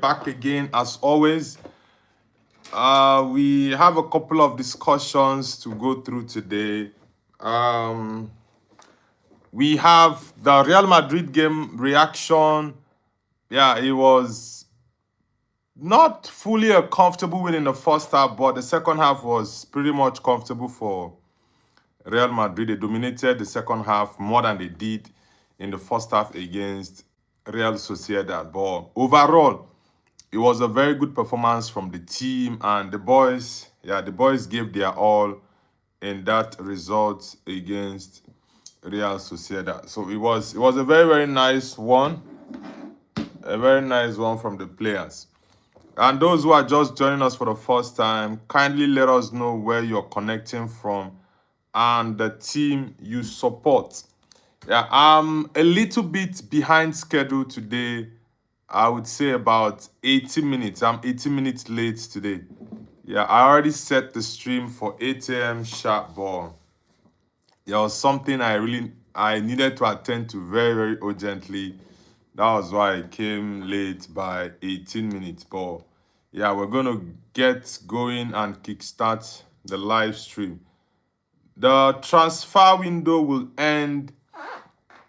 back again as always. We have a couple of discussions to go through today. We have the Real Madrid game reaction. Yeah, it was not fully a comfortable win in the first half, but the second half was pretty much comfortable for Real Madrid. They dominated the second half more than they did in the first half against Real Sociedad. But overall, it was a very good performance from the team, and the boys, the boys gave their all in that result against Real Sociedad. So it was a very, very nice one. A very nice one from the players. And those who are just joining us for the first time, kindly let us know where you're connecting from and the team you support. Yeah, I'm a little bit behind schedule today. I would say about 80 minutes. I'm 80 minutes late today. Yeah, I already set the stream for 8 a.m. sharp, but there was something I needed to attend to very, very urgently. That was why I came late by 18 minutes. But yeah, we're gonna get going and kickstart the live stream. The transfer window will end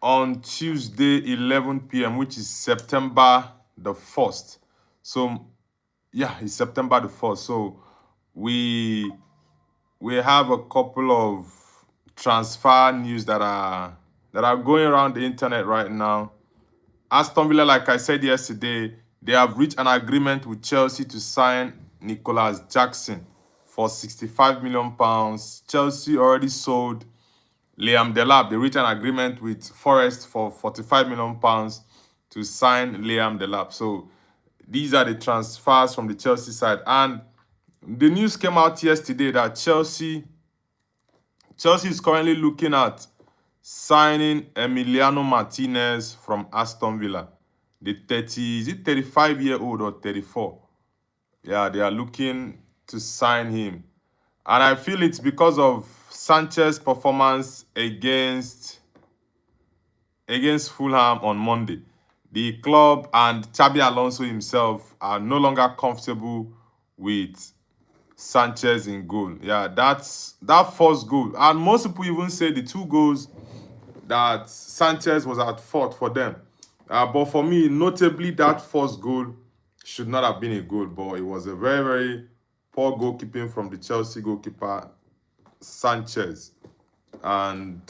on Tuesday, 11 p.m., which is September the 1st. So, yeah, it's September the 1st. So, we have a couple of transfer news that are going around the internet right now. Aston Villa, like I said yesterday, they have reached an agreement with Chelsea to sign Nicholas Jackson for £65 million. Chelsea already sold Liam Delap. They reached an agreement with Forest for £45 million to sign Liam Delap. So these are the transfers from the Chelsea side. And the news came out yesterday that Chelsea is currently looking at signing Emiliano Martinez from Aston Villa. The 35-year-old or 34? Yeah, they are looking to sign him. And I feel it's because of Sanchez's performance against Fulham on Monday. The club and Xabi Alonso himself are no longer comfortable with Sanchez in goal. Yeah, that first goal. And most people even say the two goals that Sanchez was at fault for them. But for me, notably, that first goal should not have been a goal, but it was a very, very poor goalkeeping from the Chelsea goalkeeper, Sanchez. And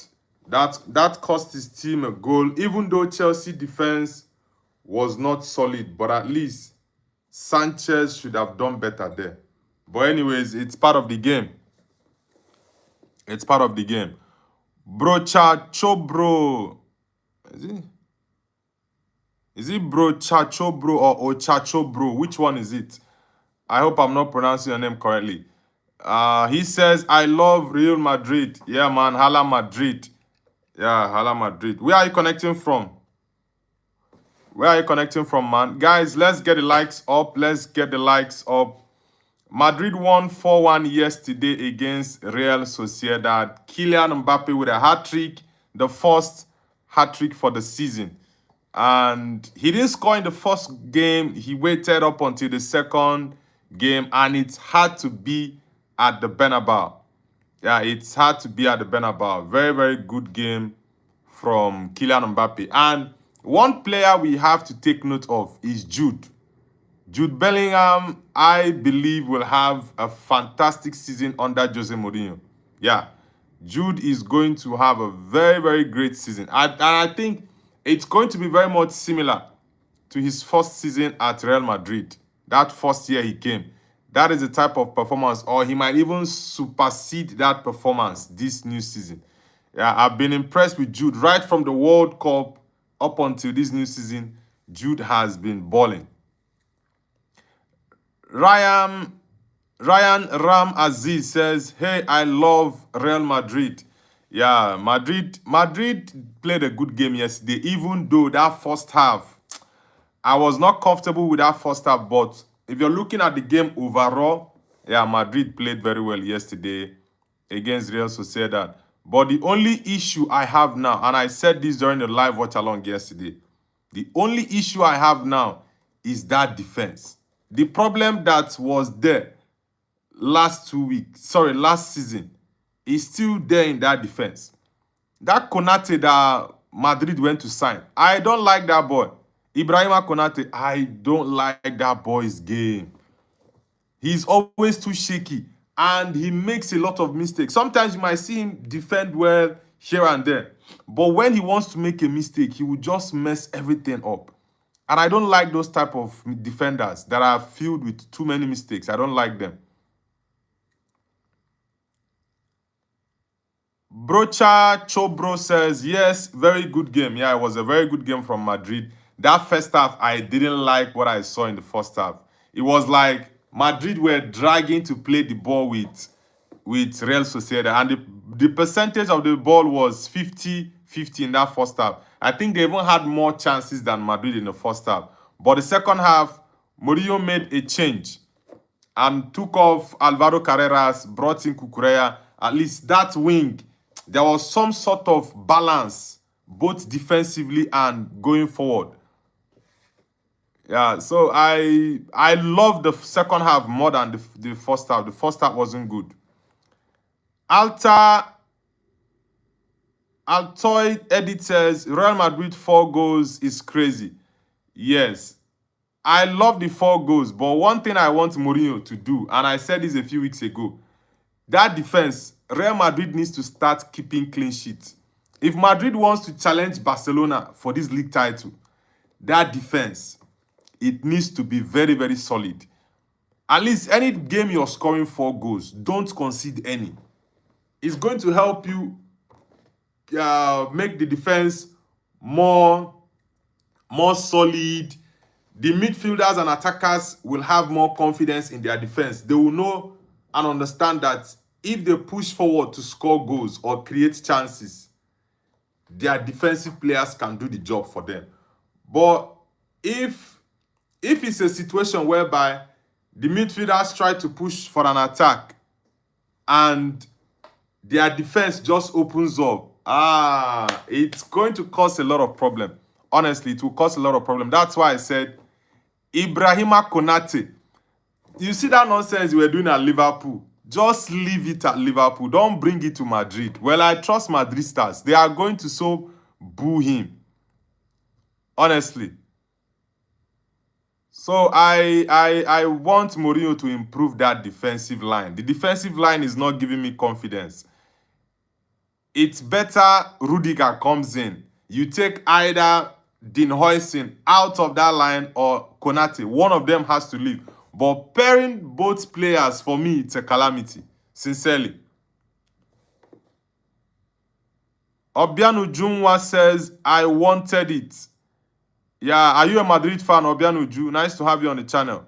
that cost his team a goal, even though Chelsea defense was not solid, but at least Sanchez should have done better there. But anyways, it's part of the game. It's part of the game. Brochachobro. Is it Brochachobro or Ochachobro? Which one is it? I hope I'm not pronouncing your name correctly. He says, I love Real Madrid. Yeah, man. Hala Madrid. Yeah, Hala Madrid. Where are you connecting from? Where are you connecting from, man? Guys, let's get the likes up. Let's get the likes up. Madrid won 4-1 yesterday against Real Sociedad. Kylian Mbappé with a hat-trick. The first hat-trick for the season. And he didn't score in the first game. He waited up until the second game. And it had to be at the Bernabéu. Yeah, it's had to be at the Bernabéu. Very, very good game from Kylian Mbappé. And one player we have to take note of is Jude. Jude Bellingham, I believe, will have a fantastic season under Jose Mourinho. Yeah, Jude is going to have a very, very great season. And I think it's going to be very much similar to his first season at Real Madrid. That first year he came. That is the type of performance, or he might even supersede that performance this new season. Yeah, I've been impressed with Jude. Right from the World Cup up until this new season, Jude has been balling. Ryan Ram Aziz says, hey, I love Real Madrid. Yeah, Madrid played a good game yesterday, even though that first half, I was not comfortable with that first half. But if you're looking at the game overall, yeah, Madrid played very well yesterday against Real Sociedad. But the only issue I have now, and I said this during the live watch along yesterday, the only issue I have now is that defense. The problem that was there last season is still there in that defense. That Konate that Madrid went to sign, I don't like that boy. Ibrahima Konate, I don't like that boy's game. He's always too shaky and he makes a lot of mistakes. Sometimes you might see him defend well here and there, but when he wants to make a mistake, he will just mess everything up. And I don't like those type of defenders that are filled with too many mistakes. I don't like them. Brocha Chobro says, yes, very good game. Yeah, it was a very good game from Madrid. That first half, I didn't like what I saw in the first half. It was like Madrid were dragging to play the ball with Real Sociedad. And the percentage of the ball was 50-50 in that first half. I think they even had more chances than Madrid in the first half. But the second half, Mourinho made a change and took off Alvaro Carreras, brought in Cucurella. At least that wing, there was some sort of balance, both defensively and going forward. Yeah, so I love the second half more than the first half. The first half wasn't good. Altoid Edit says, Real Madrid 4 goals is crazy. Yes, I love the 4 goals, but one thing I want Mourinho to do, and I said this a few weeks ago, that defense, Real Madrid needs to start keeping clean sheets. If Madrid wants to challenge Barcelona for this league title, that defense, it needs to be very, very solid. At least any game you're scoring 4 goals, don't concede any. It's going to help you make the defense more solid. The midfielders and attackers will have more confidence in their defense. They will know and understand that if they push forward to score goals or create chances, their defensive players can do the job for them. But if it's a situation whereby the midfielders try to push for an attack and their defense just opens up, it's going to cause a lot of problem. Honestly, it will cause a lot of problem. That's why I said Ibrahima Konate. You see that nonsense you were doing at Liverpool? Just leave it at Liverpool. Don't bring it to Madrid. Well, I trust Madrid stars. They are going to so boo him. Honestly. So I want Mourinho to improve that defensive line. The defensive line is not giving me confidence. It's better Rudiger comes in. You take either Dean Huijsen out of that line or Konate. One of them has to leave. But pairing both players, for me, it's a calamity. Sincerely. Obianu Junwa says, I wanted it. Yeah, are you a Madrid fan, Obianu Ju? Nice to have you on the channel.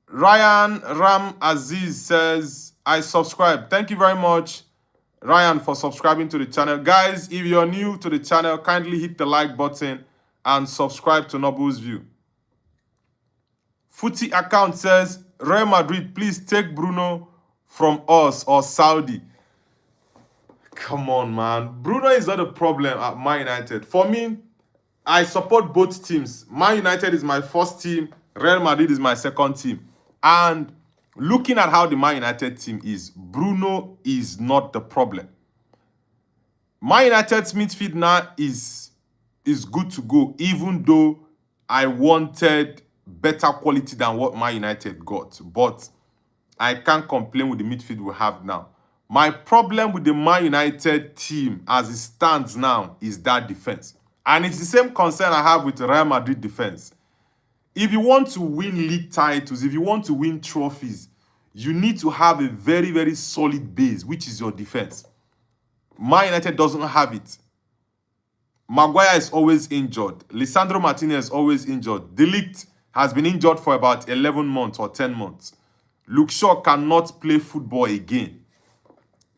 Ryan Ram Aziz says, I subscribe. Thank you very much, Ryan, for subscribing to the channel. Guys, if you're new to the channel, kindly hit the like button and subscribe to Noble's View. Footy account says, Real Madrid, please take Bruno from us or Saudi. Come on, man. Bruno is not a problem at Man United. For me, I support both teams. Man United is my first team. Real Madrid is my second team. And looking at how the Man United team is, Bruno is not the problem. Man United's midfield now is good to go, even though I wanted better quality than what Man United got. But I can't complain with the midfield we have now. My problem with the Man United team as it stands now is that defense. And it's the same concern I have with the Real Madrid defense. If you want to win league titles, if you want to win trophies, you need to have a very, very solid base, which is your defense. Man United doesn't have it. Maguire is always injured. Lisandro Martinez is always injured. De Ligt has been injured for about 11 months or 10 months. Luke Shaw cannot play football again.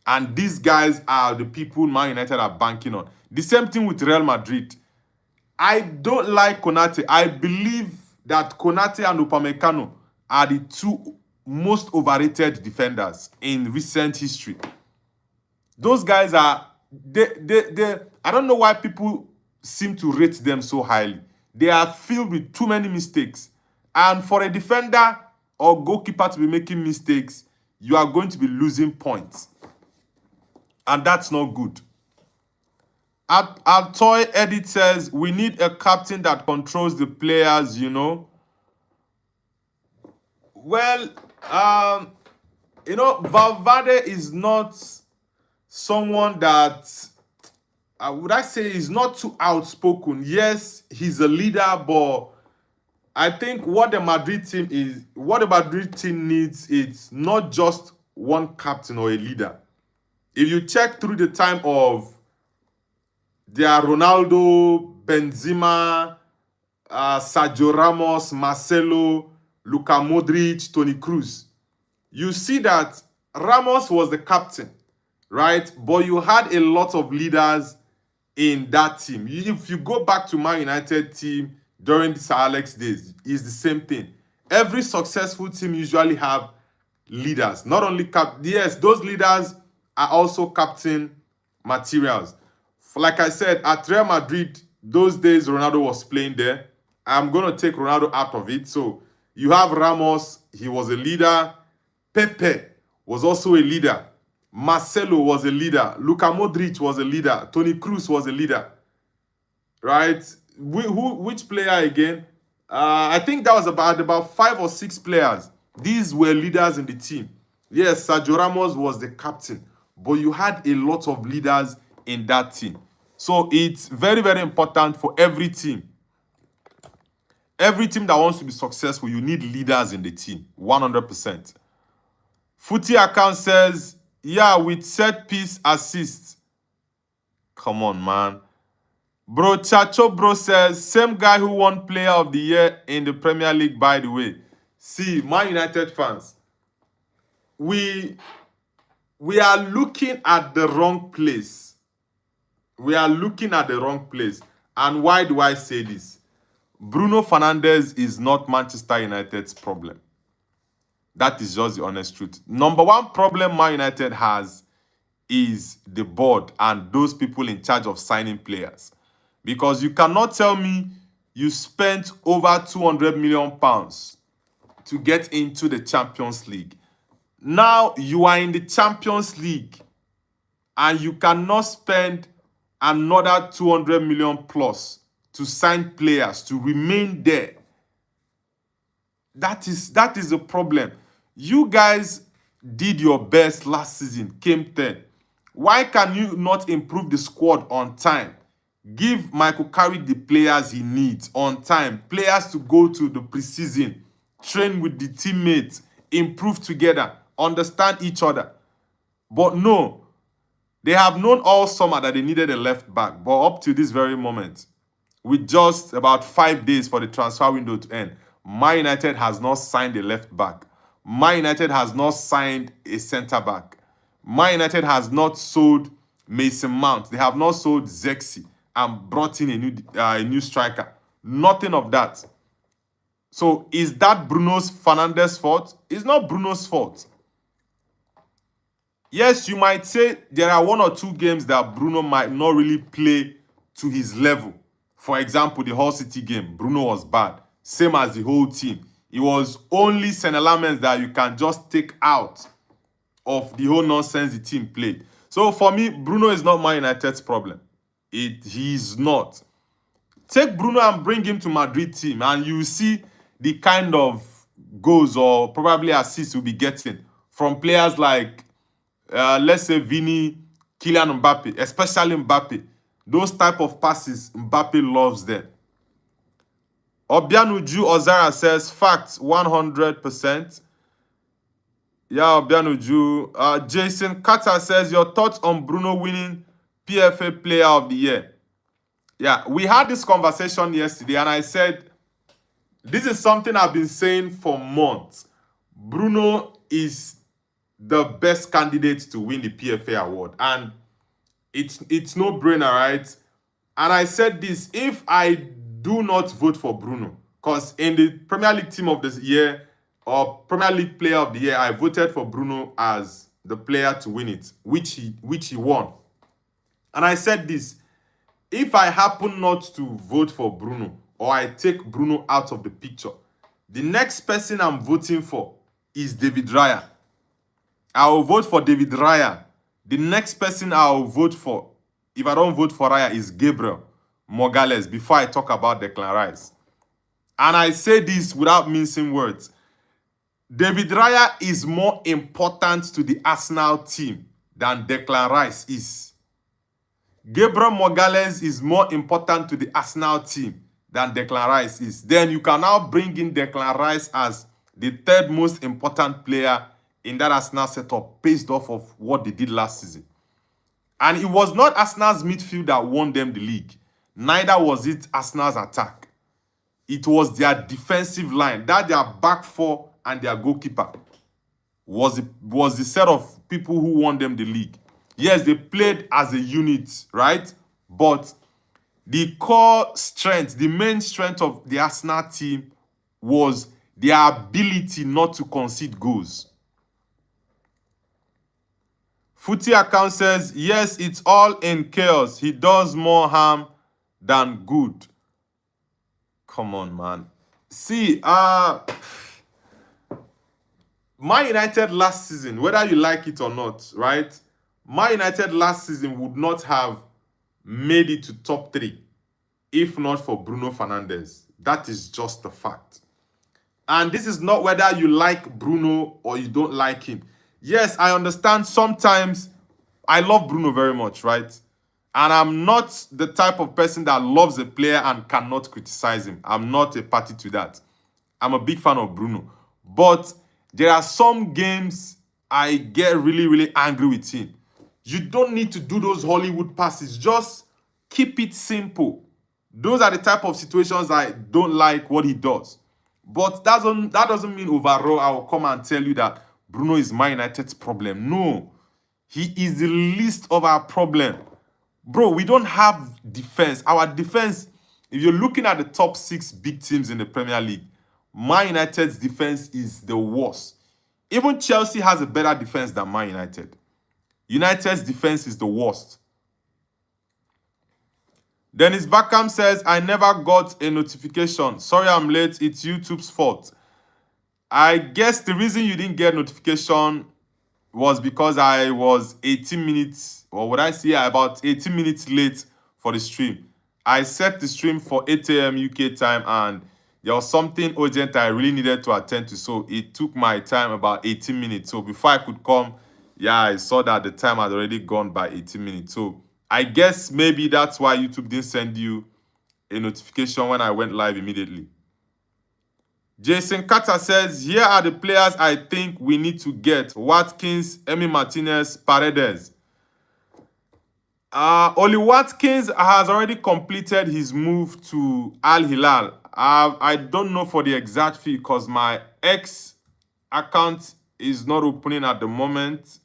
And these guys are the people Man United are banking on. The same thing with Real Madrid. I don't like Konate. I believe that Konate and Upamecano are the two most overrated defenders in recent history. Those guys are... I don't know why people seem to rate them so highly. they are filled with too many mistakes. And for a defender or goalkeeper to be making mistakes, you are going to be losing points. And that's not good. Toy Edit says, we need a captain that controls the players, you know. Well, Valverde is not someone that, would I say, is not too outspoken. Yes, he's a leader, but I think what the Madrid team needs is not just one captain or a leader. If you check through the time of their Ronaldo, Benzema, Sergio Ramos, Marcelo, Luka Modric, Toni Kroos, you see that Ramos was the captain, right? But you had a lot of leaders in that team. If you go back to Man United team during the Sir Alex days, it's the same thing. Every successful team usually have leaders. Not only yes, those leaders are also captain materials. Like I said, at Real Madrid, those days Ronaldo was playing there. I'm going to take Ronaldo out of it. So you have Ramos, he was a leader. Pepe was also a leader. Marcelo was a leader. Luka Modric was a leader. Toni Kroos was a leader. Right? Which player again? I think that was about 5 or 6 players. These were leaders in the team. Yes, Sergio Ramos was the captain, but you had a lot of leaders in that team. So it's very, very important for every team. Every team that wants to be successful, you need leaders in the team, 100%. Footy account says, yeah, with set piece assists. Come on, man. Bro, Chacho Bro says, same guy who won Player of the Year in the Premier League, by the way. See, Man United fans, we are looking at the wrong place. We are looking at the wrong place. And why do I say this? Bruno Fernandes is not Manchester United's problem. That is just the honest truth. Number one problem Man United has is the board and those people in charge of signing players. Because you cannot tell me you spent over 200 million pounds to get into the Champions League. Now you are in the Champions League and you cannot spend another 200 million plus to sign players to remain there. That is the problem. You guys did your best last season, came 10th. Why can you not improve the squad on time? Give Michael Carrick the players he needs on time. Players to go to the preseason, train with the teammates, improve together, understand each other. But no, they have known all summer that they needed a left back. But up to this very moment, with just about 5 days for the transfer window to end, Man United has not signed a left back. Man United has not signed a centre back. Man United has not sold Mason Mount. They have not sold Zexi and brought in a new striker. Nothing of that. So is that Bruno Fernandes' fault? It's not Bruno's fault. Yes, you might say there are 1 or 2 games that Bruno might not really play to his level. For example, the Hull City game, Bruno was bad. Same as the whole team. It was only Sensational that you can just take out of the whole nonsense the team played. So for me, Bruno is not Man United's problem. He is not. Take Bruno and bring him to Madrid team and you see the kind of goals or probably assists you'll be getting from players like, let's say, Vini, Kylian Mbappé, especially Mbappé. Those type of passes, Mbappé loves them. Obianuju Ozara says, facts, 100%. Yeah, Obianuju. Jason Carter says, your thoughts on Bruno winning PFA Player of the Year? Yeah, we had this conversation yesterday and I said, this is something I've been saying for months. Bruno is the best candidate to win the PFA award. And it's no brainer, right? And I said this, if I do not vote for Bruno, because in the Premier League team of this year or Premier League player of the year, I voted for Bruno as the player to win it, which he won. And I said this, if I happen not to vote for Bruno, or I take Bruno out of the picture, the next person I'm voting for is David Raya. I will vote for David Raya. The next person I will vote for, if I don't vote for Raya, is Gabriel Morgales before I talk about Declan Rice. And I say this without mincing words. David Raya is more important to the Arsenal team than Declan Rice is. Gabriel Morgales is more important to the Arsenal team than Declan Rice is. Then you can now bring in Declan Rice as the third most important player in that Arsenal setup based off of what they did last season. And it was not Arsenal's midfield that won them the league. Neither was it Arsenal's attack. It was their defensive line. That their back four and their goalkeeper was the set of people who won them the league. Yes, they played as a unit, right? But the core strength, the main strength of the Arsenal team was their ability not to concede goals. Footy account says, yes, it's all in chaos. He does more harm than good. Come on, man. See, Man United last season, whether you like it or not, right? Man United last season would not have made it to top 3 if not for Bruno Fernandes. That is just the fact. And this is not whether you like Bruno or you don't like him. Yes, I understand sometimes I love Bruno very much, right? And I'm not the type of person that loves a player and cannot criticize him. I'm not a party to that. I'm a big fan of Bruno. But there are some games I get really, really angry with him. You don't need to do those Hollywood passes. Just keep it simple. Those are the type of situations I don't like what he does. But that doesn't mean overall I will come and tell you that Bruno is Man United's problem. No. He is the least of our problem. Bro, we don't have defense. Our defense, if you're looking at the top 6 big teams in the Premier League, Man United's defense is the worst. Even Chelsea has a better defense than Man United. United's defense is the worst. Dennis Beckham says, I never got a notification. Sorry I'm late. It's YouTube's fault. I guess the reason you didn't get notification was because I was 18 minutes, or would I say about 18 minutes late for the stream. I set the stream for 8 a.m. UK time and there was something urgent I really needed to attend to. So it took my time about 18 minutes. So before I could come, yeah, I saw that the time had already gone by 18 minutes. So I guess maybe that's why YouTube didn't send you a notification when I went live immediately. Jason Carter says, here are the players I think we need to get. Watkins, Emi Martinez, Paredes. Oli Watkins has already completed his move to Al Hilal. I don't know for the exact fee because my X account is not opening at the moment.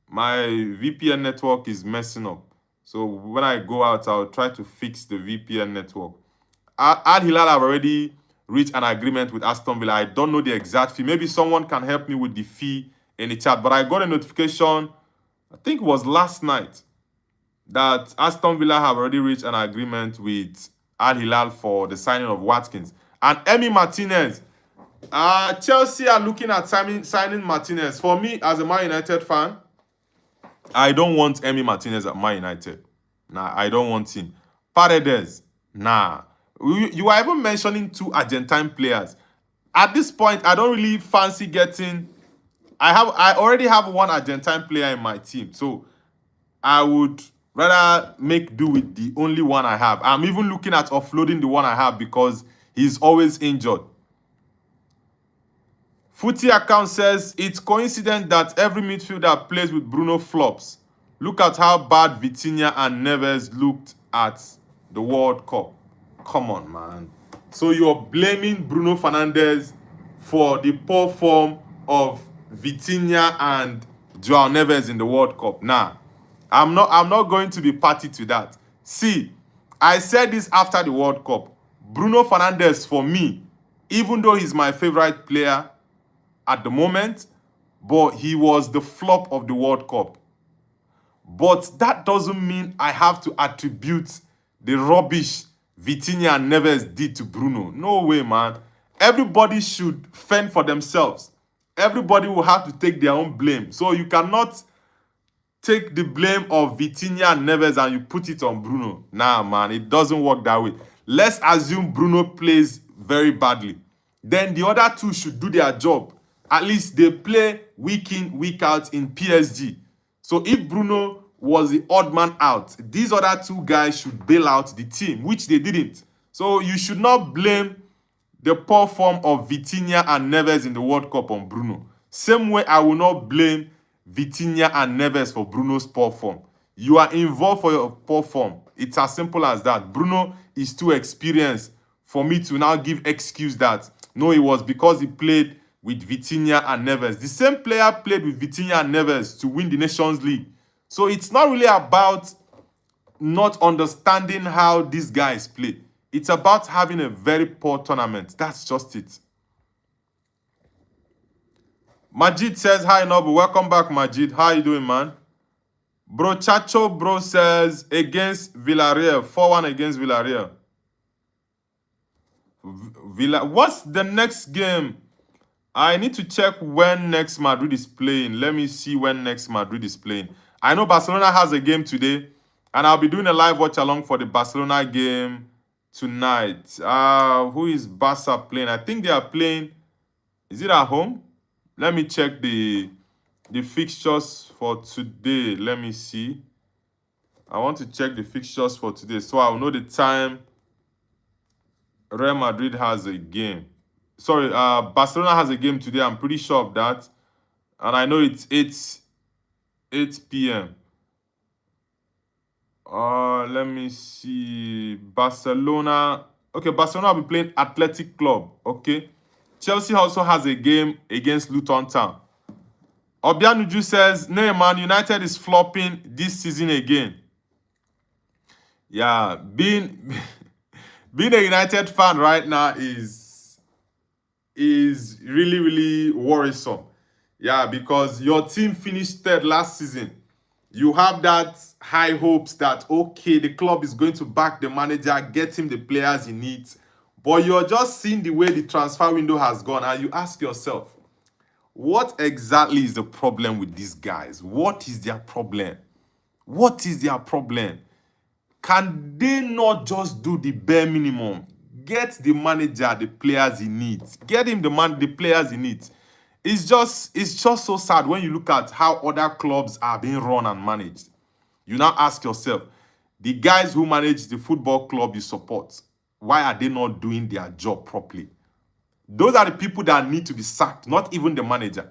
My VPN network is messing up. So when I go out, I'll try to fix the VPN network. Al Hilal have already reached an agreement with Aston Villa. I don't know the exact fee. Maybe someone can help me with the fee in the chat. But I got a notification, I think it was last night, that Aston Villa have already reached an agreement with Al Hilal for the signing of Watkins. And Emi Martinez. Chelsea are looking at signing Martinez. For me, as a Man United fan, I don't want Emi Martinez at Man United. Nah, I don't want him. Paredes, nah. You are even mentioning 2 Argentine players. At this point, I don't really fancy getting... I already have 1 Argentine player in my team. So, I would rather make do with the only one I have. I'm even looking at offloading the one I have because he's always injured. Footy account says, it's coincident that every midfielder plays with Bruno flops. Look at how bad Vitinha and Neves looked at the World Cup. Come on, man. So you're blaming Bruno Fernandes for the poor form of Vitinha and Joao Neves in the World Cup. Nah, I'm not going to be party to that. See, I said this after the World Cup. Bruno Fernandes, for me, even though he's my favorite player at the moment, but he was the flop of the World Cup. But that doesn't mean I have to attribute the rubbish Vitinha and Neves did to Bruno. No way, man. Everybody should fend for themselves. Everybody will have to take their own blame. So you cannot take the blame of Vitinha and Neves and you put it on Bruno. Nah, man, it doesn't work that way. Let's assume Bruno plays very badly. Then the other two should do their job. At least they play week in, week out in PSG. So if Bruno was the odd man out, these other two guys should bail out the team, which they didn't. So you should not blame the poor form of Vitinha and Neves in the World Cup on Bruno. Same way I will not blame Vitinha and Neves for Bruno's poor form. You are involved for your poor form. It's as simple as that. Bruno is too experienced for me to now give excuse that, no, it was because he played with Vitinha and Neves. The same player played with Vitinha and Neves to win the Nations League. So it's not really about not understanding how these guys play. It's about having a very poor tournament. That's just it. Majid says, hi, Nobu. Welcome back, Majid. How you doing, man? Bro Chacho, bro, says, against Villarreal. 4-1 against Villarreal. What's the next game? I need to check when next Madrid is playing. Let me see when next Madrid is playing. I know Barcelona has a game today, and I'll be doing a live watch along for the Barcelona game tonight. Who is Barca playing? I think they are playing. Is it at home? Let me check the fixtures for today. Let me see. I want to check the fixtures for today so I'll know the time Real Madrid has a game. Sorry, Barcelona has a game today. I'm pretty sure of that. And I know it's 8 p.m. Let me see. Barcelona. Okay, Barcelona will be playing Athletic Club. Okay. Chelsea also has a game against Luton Town. Obianuju says, no, man, United is flopping this season again. Yeah, being a United fan right now is really, really worrisome. Yeah, because your team finished third last season. You have that high hopes that, okay, the club is going to back the manager, get him the players he needs. But you're just seeing the way the transfer window has gone, and you ask yourself, what exactly is the problem with these guys? What is their problem? What is their problem? Can they not just do the bare minimum? Get the manager the players he needs. Get him the players he needs. It's just so sad when you look at how other clubs are being run and managed. You now ask yourself, the guys who manage the football club you support, why are they not doing their job properly? Those are the people that need to be sacked, not even the manager.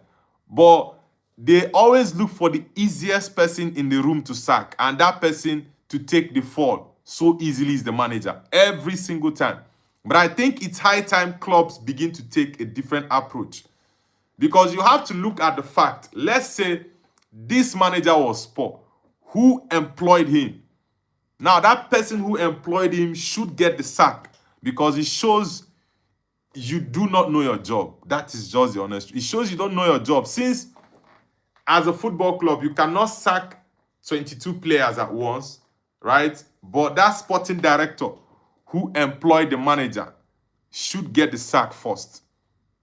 But they always look for the easiest person in the room to sack, and that person to take the fall so easily is the manager every single time. But I think it's high time clubs begin to take a different approach, because you have to look at the fact. Let's say this manager was poor. Who employed him? Now that person who employed him should get the sack, because it shows you do not know your job. That is just the honest. It shows you don't know your job, since as a football club you cannot sack 22 players at once, right? But that sporting director who employed the manager should get the sack first,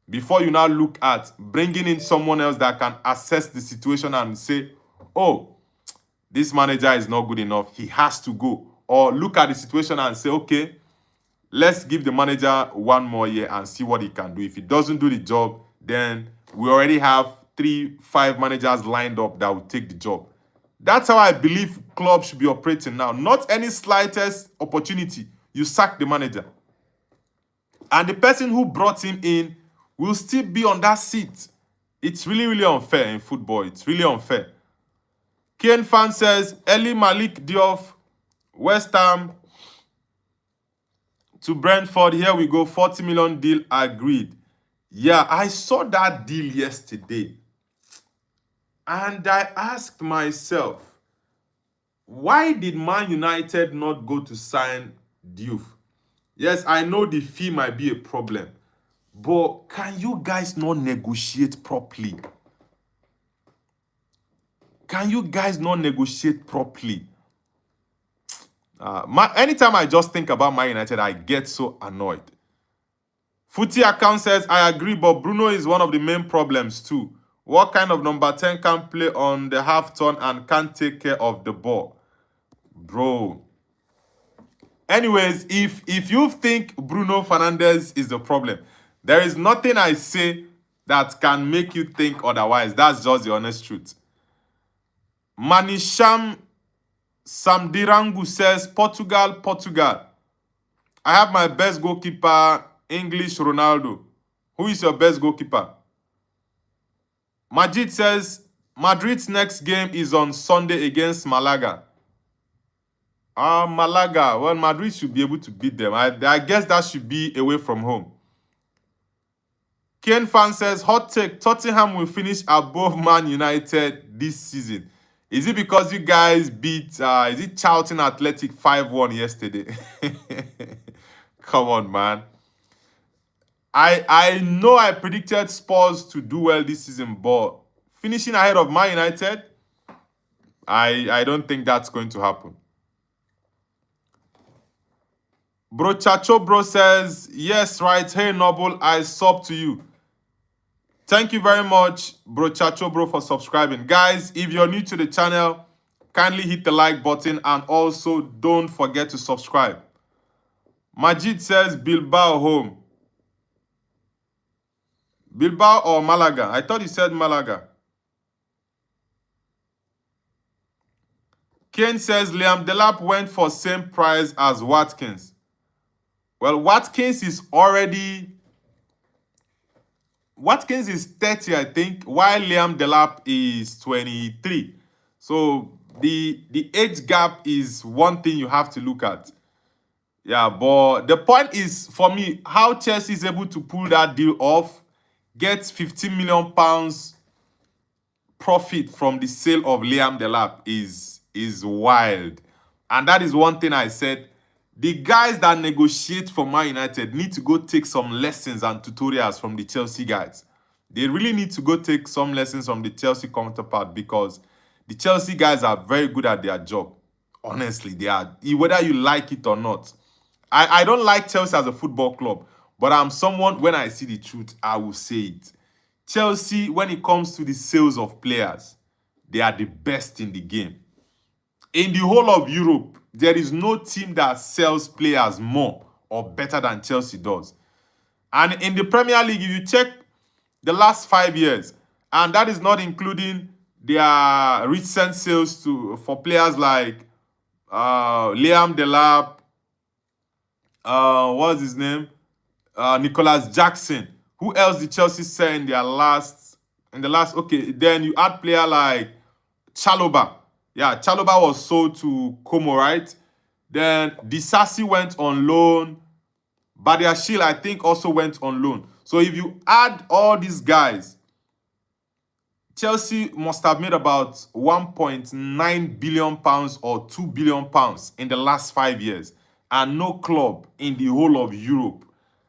before you now look at bringing in someone else that can assess the situation and say, oh, this manager is not good enough, he has to go. Or look at the situation and say, okay, let's give the manager one more year and see what he can do. If he doesn't do the job, then we already have 3-5 managers lined up that will take the job. That's how I believe clubs should be operating now. Not any slightest opportunity, you sack the manager. And the person who brought him in will still be on that seat. It's really, really unfair in football. It's really unfair. Kane fan says, Eli Malik Diouf, West Ham to Brentford. Here we go. 40 million deal agreed. Yeah, I saw that deal yesterday. And I asked myself, why did Man United not go to sign Diouf? Yes, I know the fee might be a problem, but can you guys not negotiate properly? Can you guys not negotiate properly? Anytime I just think about Man United, I get so annoyed. Footy account says, I agree, but Bruno is one of the main problems too. What kind of number 10 can play on the half turn and can't take care of the ball? Bro. Anyways, if you think Bruno Fernandes is the problem, there is nothing I say that can make you think otherwise. That's just the honest truth. Manisham Samdirangu says, Portugal. I have my best goalkeeper, English Ronaldo. Who is your best goalkeeper? Majid says, Madrid's next game is on Sunday against Malaga. Malaga. Well, Madrid should be able to beat them. I guess that should be away from home. Ken fan says, hot take, Tottenham will finish above Man United this season. Is it because you guys beat, is it Charlton Athletic 5-1 yesterday? Come on, man. I know I predicted Spurs to do well this season, but finishing ahead of Man United, I don't think that's going to happen. Bro Chacho Bro says, yes, right. Hey, Noble, I sub to you. Thank you very much, Bro Chacho Bro, for subscribing. Guys, if you're new to the channel, kindly hit the like button and also don't forget to subscribe. Majid says Bilbao home. Bilbao or Malaga? I thought you said Malaga. Kane says Liam Delap went for same price as Watkins. Well, Watkins is 30, I think, while Liam Delap is 23. So the age gap is one thing you have to look at. Yeah, but the point is, for me, how Chelsea is able to pull that deal off, get £15 million profit from the sale of Liam Delap is wild. And that is one thing I said. The guys that negotiate for Man United need to go take some lessons and tutorials from the Chelsea guys. They really need to go take some lessons from the Chelsea counterpart, because the Chelsea guys are very good at their job. Honestly, they are, whether you like it or not. I don't like Chelsea as a football club, but I'm someone, when I see the truth, I will say it. Chelsea, when it comes to the sales of players, they are the best in the game. In the whole of Europe, there is no team that sells players more or better than Chelsea does. And in the Premier League, if you check the last 5 years, and that is not including their recent sales for players like Liam Delap, what's his name? Nicholas Jackson. Who else did Chelsea sell in the last? Okay, then you add player like Chalobah. Yeah, Chalobah was sold to Como, right? Then Disasi went on loan. Badiashile, I think, also went on loan. So if you add all these guys, Chelsea must have made about £1.9 billion or £2 billion in the last 5 years. And no club in the whole of Europe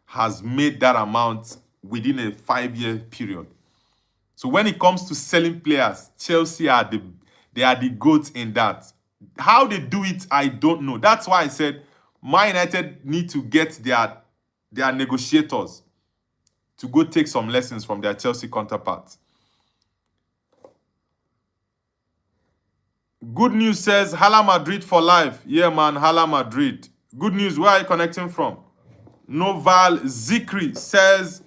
has made that amount within a 5-year period. So when it comes to selling players, Chelsea are the goats in that. How they do it, I don't know. That's why I said Man United need to get their negotiators to go take some lessons from their Chelsea counterparts. Good news says Hala Madrid for life. Yeah, man, Hala Madrid. Good news, where are you connecting from? Noval Zikri says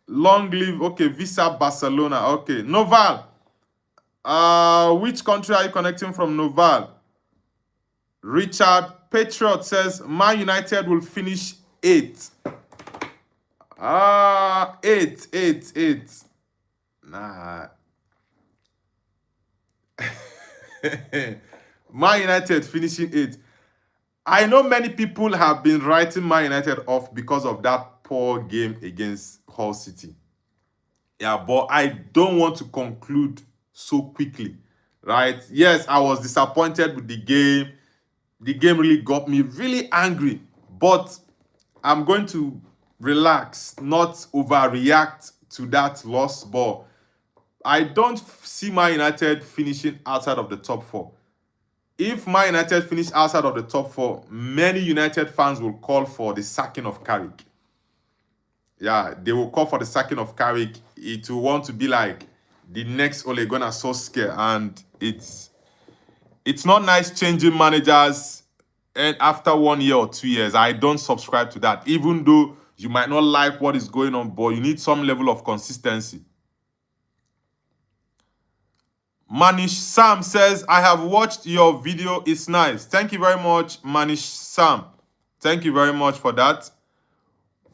long live, okay, Visa Barcelona. Okay, Noval. Which country are you connecting from, Noval? Richard Patriot says Man United will finish 8th. 8. Nah. Man United finishing 8th. I know many people have been writing Man United off because of that poor game against Hull City. Yeah, but I don't want to conclude so quickly, right? Yes, I was disappointed with the game. The game really got me really angry, but I'm going to relax, not overreact to that loss. But I don't see Man United finishing outside of the top 4. if Man United finish outside of the top four, many United fans will call for the sacking of Carrick. Yeah, they will call for the sacking of Carrick. It will want to be like the next Ole Gunnar Solskjaer, and it's not nice changing managers and after 1 year or 2 years. I don't subscribe to that. Even though you might not like what is going on, but you need some level of consistency. Manish Sam says, I have watched your video. It's nice. Thank you very much, Manish Sam. Thank you very much for that.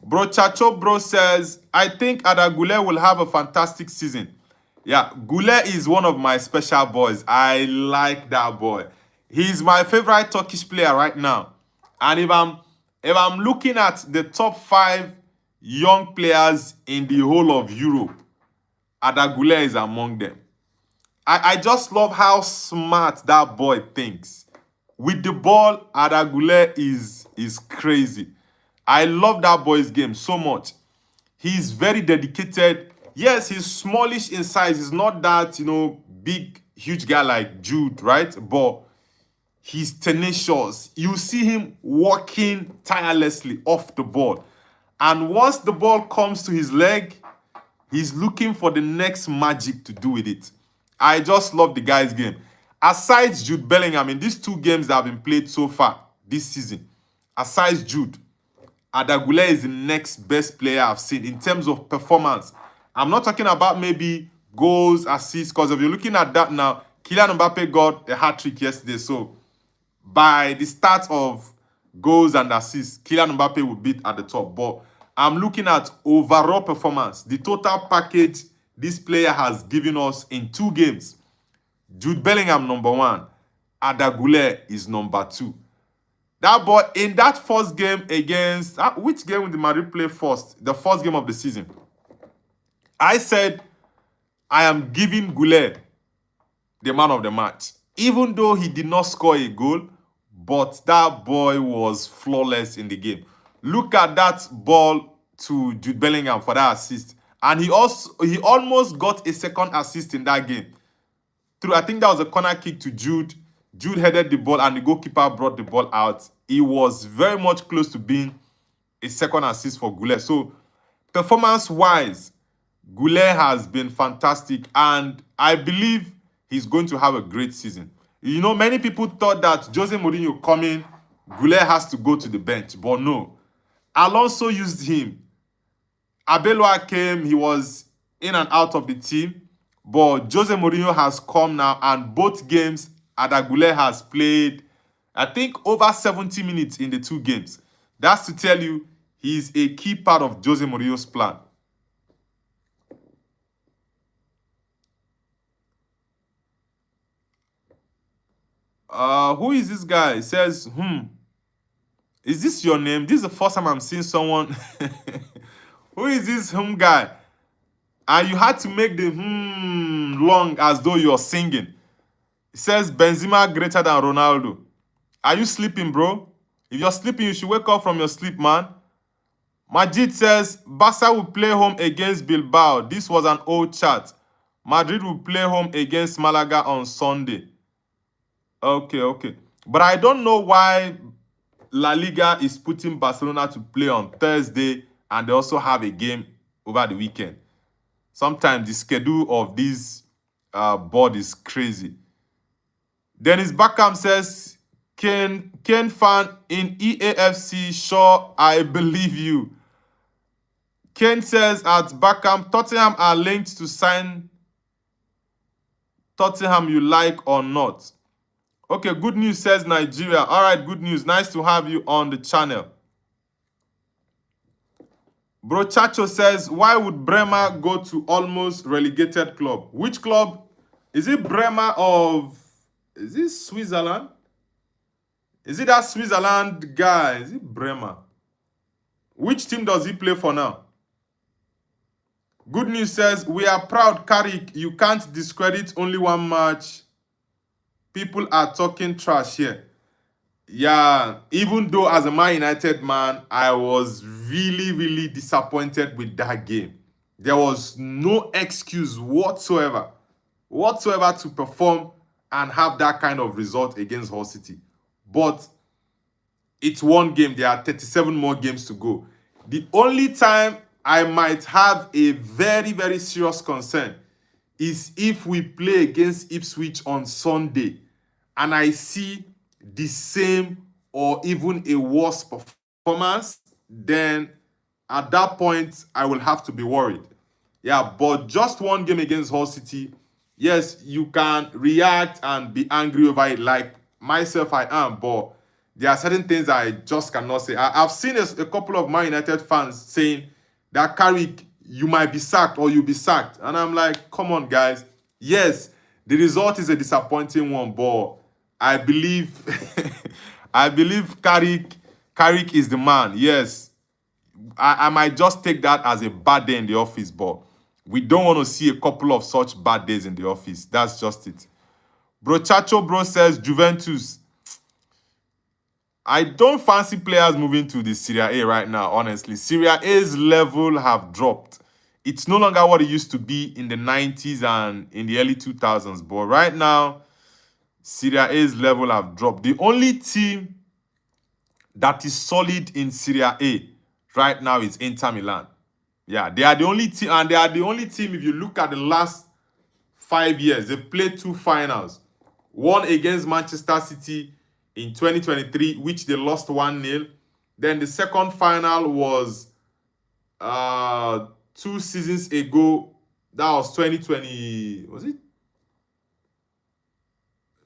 Bro Chacho Bro says, I think Ada Gule will have a fantastic season. Yeah, Gule is one of my special boys. I like that boy. He's my favorite Turkish player right now. And if I'm looking at the top 5 young players in the whole of Europe, Ada Gule is among them. I just love how smart that boy thinks. With the ball, Ada Gule is crazy. I love that boy's game so much. He's very dedicated. Yes, he's smallish in size. He's not that, big, huge guy like Jude, right? But he's tenacious. You see him working tirelessly off the ball. And once the ball comes to his leg, he's looking for the next magic to do with it. I just love the guy's game. Aside Jude Bellingham, in these 2 games that have been played so far this season, aside Jude, Ada Gule is the next best player I've seen in terms of performance. I'm not talking about maybe goals, assists, because if you're looking at that now, Kylian Mbappé got a hat-trick yesterday. So by the start of goals and assists, Kylian Mbappé will beat at the top. But I'm looking at overall performance, the total package this player has given us in 2 games. Jude Bellingham, number 1. Ada Gule is number 2. That boy, in that first game against... which game did Madrid play first? The first game of the season. I said, I am giving Gule the man of the match. Even though he did not score a goal, but that boy was flawless in the game. Look at that ball to Jude Bellingham for that assist. And he almost got a second assist in that game. I think that was a corner kick to Jude. Jude headed the ball and the goalkeeper brought the ball out. He was very much close to being a second assist for Gule. So, performance-wise, Gule has been fantastic. And I believe he's going to have a great season. Many people thought that Jose Mourinho coming, Gule has to go to the bench. But no. Alonso used him. Abeloa came, he was in and out of the team. But Jose Mourinho has come now, and both games, Ada Gule has played, I think, over 70 minutes in the 2 games. That's to tell you, he's a key part of Jose Mourinho's plan. Who is this guy? He says, is this your name? This is the first time I'm seeing someone. Who is this guy? And you had to make the long as though you're singing. It says Benzema greater than Ronaldo. Are you sleeping, bro? If you're sleeping, you should wake up from your sleep, man. Majid says Barca will play home against Bilbao. This was an old chat. Madrid will play home against Malaga on Sunday. Okay. But I don't know why La Liga is putting Barcelona to play on Thursday and they also have a game over the weekend. Sometimes the schedule of this board is crazy. Dennis Beckham says, Ken fan in EAFC, sure, I believe you. Ken says at Beckham, Tottenham are linked to sign Tottenham you like or not. Okay, good news, says Nigeria. All right, good news. Nice to have you on the channel. Bro Chacho says, why would Bremer go to almost relegated club? Which club? Is it Bremer of... Is it Switzerland? Is it that Switzerland guy? Is it Bremer? Which team does he play for now? Good news says, we are proud, Carrick. You can't discredit only one match. People are talking trash here. Yeah, even though as a Man United man, I was really, really disappointed with that game. There was no excuse whatsoever to perform and have that kind of result against Hull City. But it's one game. There are 37 more games to go. The only time I might have a very, very serious concern is if we play against Ipswich on Sunday and I see the same or even a worse performance, then at that point, I will have to be worried. Yeah, but just one game against Hull City, yes, you can react and be angry over it. Like myself, I am, but there are certain things I just cannot say. I've seen a couple of Man United fans saying that Carrick, you might be sacked or you'll be sacked. And I'm like, come on, guys. Yes, the result is a disappointing one, but I believe I believe Carrick is the man. Yes, I might just take that as a bad day in the office, but we don't want to see a couple of such bad days in the office. That's just it. Bro Chacho Bro says Juventus. I don't fancy players moving to the Serie A right now, honestly. Serie A's level have dropped. It's no longer what it used to be in the 90s and in the early 2000s. But right now, Serie A's level have dropped. The only team that is solid in Serie A right now is Inter Milan. Yeah, they are the only team, and they are the only team, if you look at the last 5 years, they've played 2 finals. One against Manchester City in 2023, which they lost 1-0. Then the second final was 2 seasons ago. That was 2020. Was it?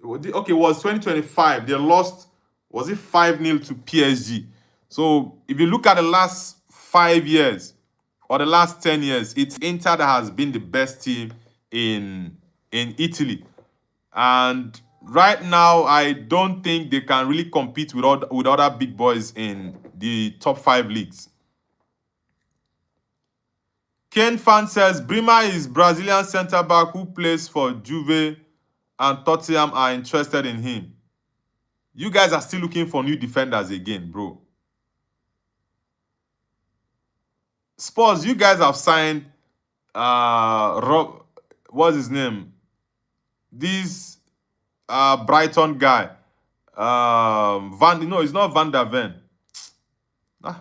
Okay, it was 2025. They lost, was it 5-0 to PSG? So if you look at the last 5 years or the last 10 years, it's Inter that has been the best team in Italy. And right now, I don't think they can really compete with other big boys in the top 5 leagues. Ken Fan says, Brima is Brazilian centre-back who plays for Juve and Tottenham are interested in him. You guys are still looking for new defenders again, bro. Spurs, you guys have signed what's his name? This Brighton guy. No, it's not Van der Ven.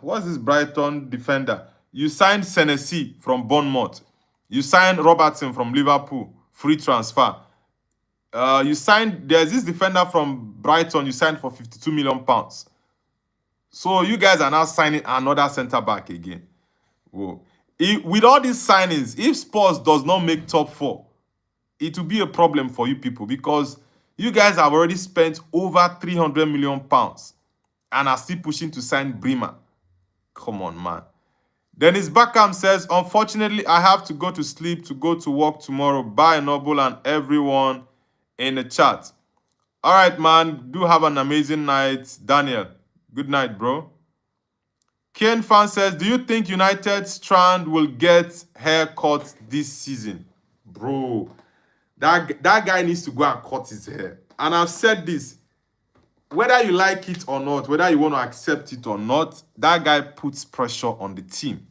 What's this Brighton defender? You signed Senesi from Bournemouth. You signed Robertson from Liverpool, free transfer. There's this defender from Brighton you signed for £52 million. So you guys are now signing another centre-back again. Whoa. With all these signings, if Spurs does not make top 4, it will be a problem for you people because you guys have already spent over £300 million and are still pushing to sign Brima. Come on, man. Dennis Beckham says, unfortunately, I have to go to sleep to go to work tomorrow. Bye, Noble and everyone in the chat. All right, man. Do have an amazing night. Daniel, good night, bro. Ken Fan says, do you think United Strand will get haircut this season? Bro, that guy needs to go and cut his hair. And I've said this, whether you like it or not, whether you want to accept it or not, that guy puts pressure on the team.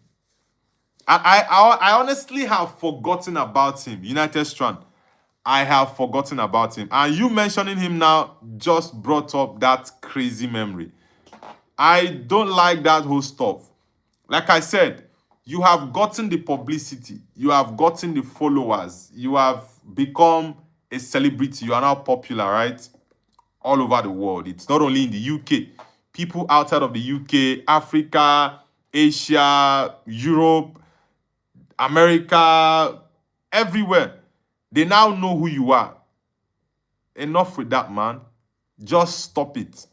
I honestly have forgotten about him, United Strand. I have forgotten about him. And you mentioning him now just brought up that crazy memory. I don't like that whole stuff. Like I said, you have gotten the publicity. You have gotten the followers. You have become a celebrity. You are now popular, right? All over the world. It's not only in the UK. People outside of the UK, Africa, Asia, Europe, America, everywhere. They now know who you are. Enough with that, man. Just stop it.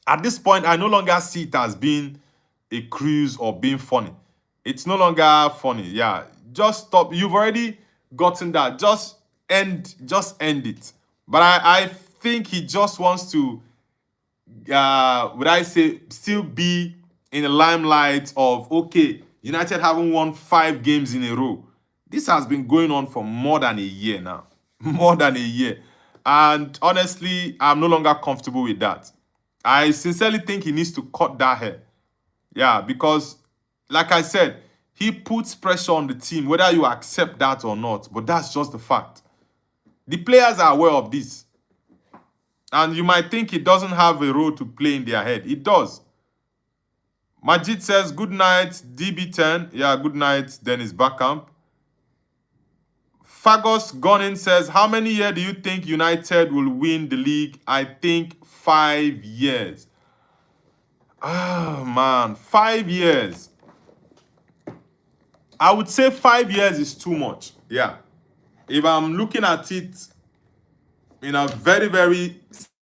At this point, I no longer see it as being a cruise or being funny. It's no longer funny. Yeah, just stop. You've already gotten that. Just end it. But I think he just wants to, would I say, still be in the limelight of, okay, United haven't won 5 games in a row. This has been going on for more than a year now. More than a year. And honestly, I'm no longer comfortable with that. I sincerely think he needs to cut that hair. Yeah, because, like I said, he puts pressure on the team, whether you accept that or not. But that's just the fact. The players are aware of this. And you might think it doesn't have a role to play in their head. It does. Majid says, good night, DB10. Yeah, good night, Dennis Bergkamp. Fagos Gonin says, how many years do you think United will win the league? I think 5 years. Ah, man, 5 years. I would say 5 years is too much. Yeah. If I'm looking at it in a very, very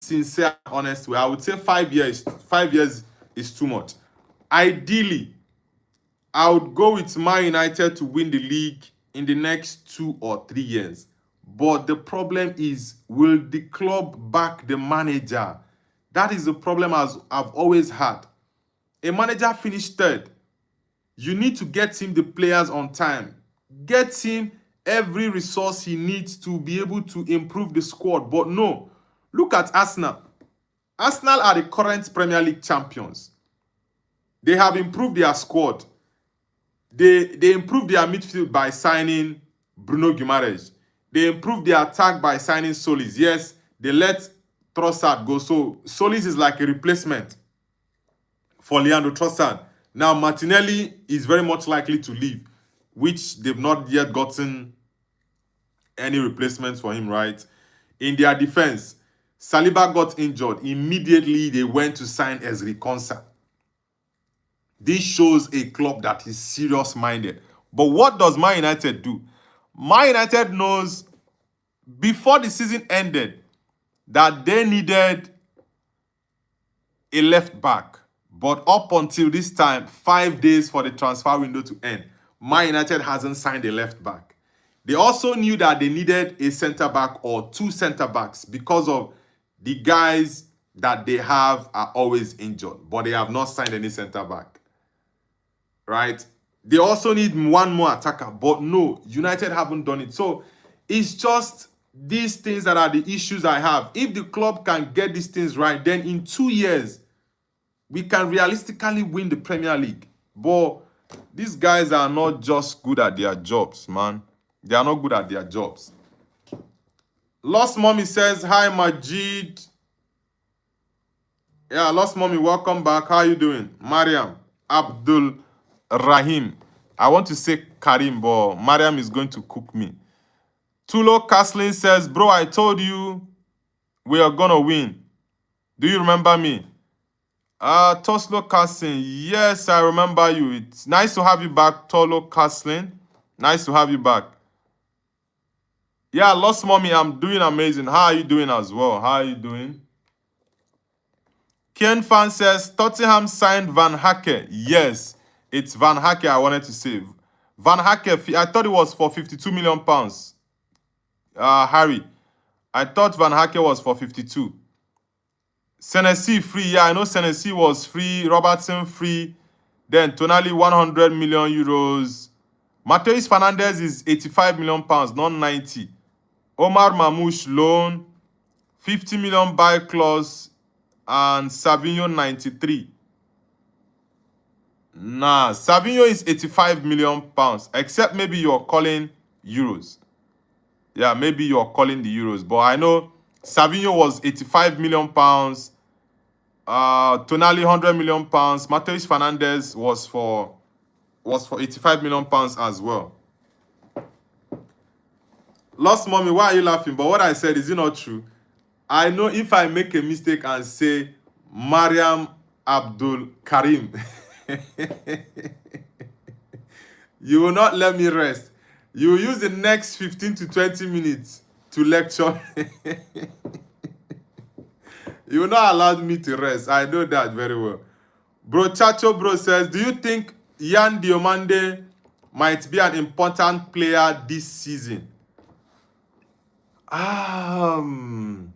sincere, honest way, I would say 5 years. 5 years is too much. Ideally, I would go with Man United to win the league in the next 2 or 3 years. But the problem is, will the club back the manager? That is the problem as I've always had. A manager finished third. You need to get him the players on time. Get him every resource he needs to be able to improve the squad. But no, look at Arsenal. Arsenal are the current Premier League champions. They have improved their squad. They improved their midfield by signing Bruno Guimaraes. They improved their attack by signing Solis. Yes, they let Trossard go. So Solis is like a replacement for Leandro Trossard. Now Martinelli is very much likely to leave, which they've not yet gotten any replacements for him, right? In their defense, Saliba got injured. Immediately, they went to sign Ezri Konsa. This shows a club that is serious-minded. But what does Man United do? Man United knows before the season ended that they needed a left back. But up until this time, 5 days for the transfer window to end, Man United hasn't signed a left back. They also knew that they needed a centre-back or 2 centre-backs because of the guys that they have are always injured, but they have not signed any centre-back. Right? They also need 1 more attacker, but no, United haven't done it. So it's just these things that are the issues I have. If the club can get these things right, then in 2 years, we can realistically win the Premier League. But these guys are not just good at their jobs, man. They are not good at their jobs. Lost Mommy says, hi, Majid. Yeah, Lost Mommy, welcome back. How are you doing? Mariam, Abdul Rahim. I want to say Karim, but Mariam is going to cook me. Tulo Kaslin says, bro, I told you we are going to win. Do you remember me? Toslo Kaslin, yes, I remember you. It's nice to have you back, Tolo Kaslin. Nice to have you back. Yeah, Lost Mommy, I'm doing amazing. How are you doing as well? How are you doing? Ken Fan says, Tottenham signed Van Hake. Yes, it's Van Hake I wanted to say. Van Hake, I thought it was for 52 million pounds. Harry, I thought Van Hake was for 52. Senesi free. Yeah, I know Senesi was free. Robertson free. Then Tonali 100 million euros. Mateus Fernandez is 85 million pounds, not 90. Omar Mamouche loan, 50 million buy clause, and Savinho 93. Nah, Savinho is 85 million pounds, except maybe you're calling euros. Yeah, maybe you're calling the euros, but I know Savinho was 85 million pounds. Tonali 100 million pounds. Mateus Fernandez was for 85 million pounds as well. Lost Mommy, why are you laughing? But what I said, is it not true? I know if I make a mistake and say Mariam Abdul Karim, you will not let me rest. You will use the next 15 to 20 minutes to lecture. You will not allow me to rest. I know that very well. Bro Chacho Bro says, do you think Yan Diomande might be an important player this season? Yan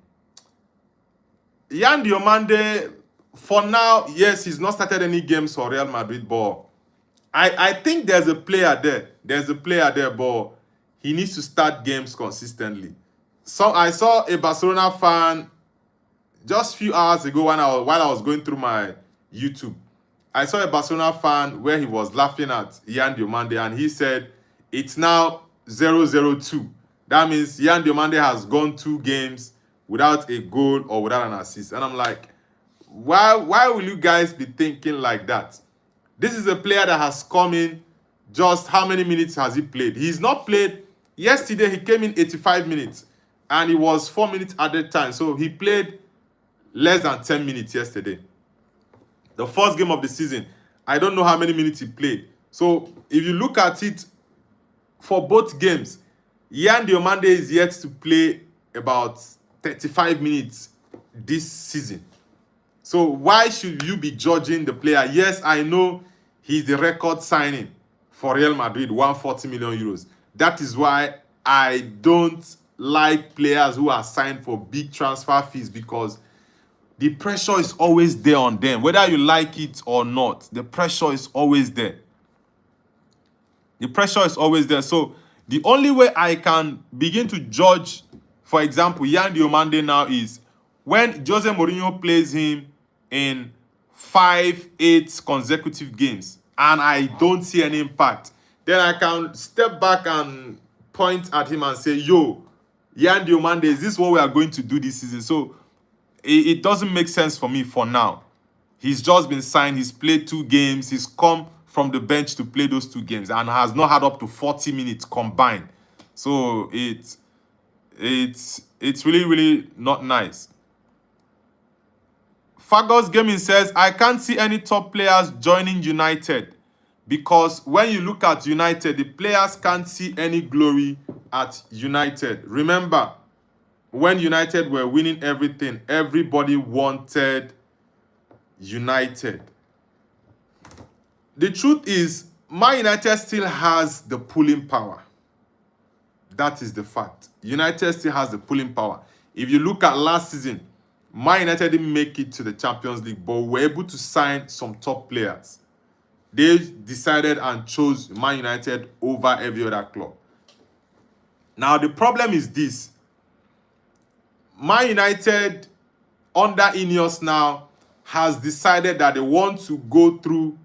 Diomande, for now, yes, he's not started any games for Real Madrid, but I think there's a player there. There's a player there, but he needs to start games consistently. So I saw a Barcelona fan just a few hours ago while I was going through my YouTube. I saw a Barcelona fan where he was laughing at Yan Diomande, and he said it's now 0-0-2. That means Yan Diomande has gone 2 games without a goal or without an assist. And I'm like, why will you guys be thinking like that? This is a player that has come in. Just how many minutes has he played? He's not played. Yesterday, he came in 85 minutes. And it was 4 minutes added time. So he played less than 10 minutes yesterday. The first game of the season, I don't know how many minutes he played. So if you look at it for both games, Yan Diomande is yet to play about 35 minutes this season. So why should you be judging the player? Yes, I know he's the record signing for Real Madrid, 140 million euros. That is why I don't like players who are signed for big transfer fees, because the pressure is always there on them. Whether you like it or not, the pressure is always there. The pressure is always there. So the only way I can begin to judge, for example, Yan Diomande now is when Jose Mourinho plays him in 5-8 consecutive games and I don't see any impact, then I can step back and point at him and say, yo, Yan Diomande, is this what we are going to do this season? So it doesn't make sense for me for now. He's just been signed. He's played 2 games. He's come from the bench to play those 2 games and has not had up to 40 minutes combined. So it's really, really not nice. Fagos Gaming says, I can't see any top players joining United, because when you look at United, the players can't see any glory at United. Remember, when United were winning everything, everybody wanted United. The truth is, Man United still has the pulling power. That is the fact. United still has the pulling power. If you look at last season, Man United didn't make it to the Champions League, but were able to sign some top players. They decided and chose Man United over every other club. Now, the problem is this. Man United, under Ineos now, has decided that they want to go through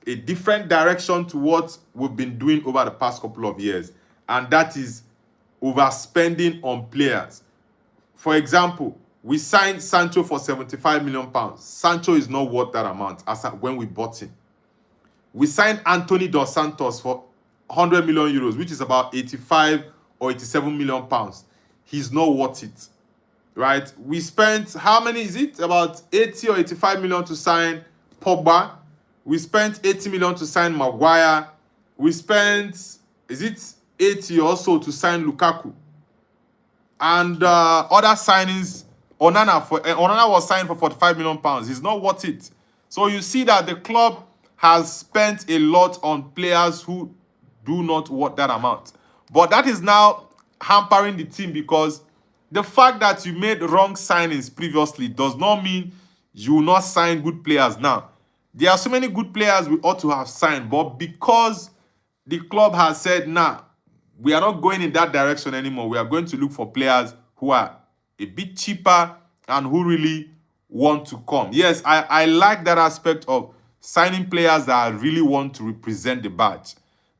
a different direction to what we've been doing over the past couple of years. And that is overspending on players. For example, we signed Sancho for £75 million. Sancho is not worth that amount as when we bought him. We signed Anthony Dos Santos for 100 million euros, which is about 85 or 87 million pounds. He's not worth it. Right? We spent, how many is it? About 80 or 85 million to sign Pogba. We spent 80 million to sign Maguire. We spent, is it 80 also to sign Lukaku? And other signings, Onana was signed for 45 million pounds. He's not worth it. So you see that the club has spent a lot on players who do not worth that amount. But that is now hampering the team, because the fact that you made wrong signings previously does not mean you will not sign good players now. There are so many good players we ought to have signed, but because the club has said, nah, we are not going in that direction anymore. We are going to look for players who are a bit cheaper and who really want to come. Yes, I like that aspect of signing players that really want to represent the badge.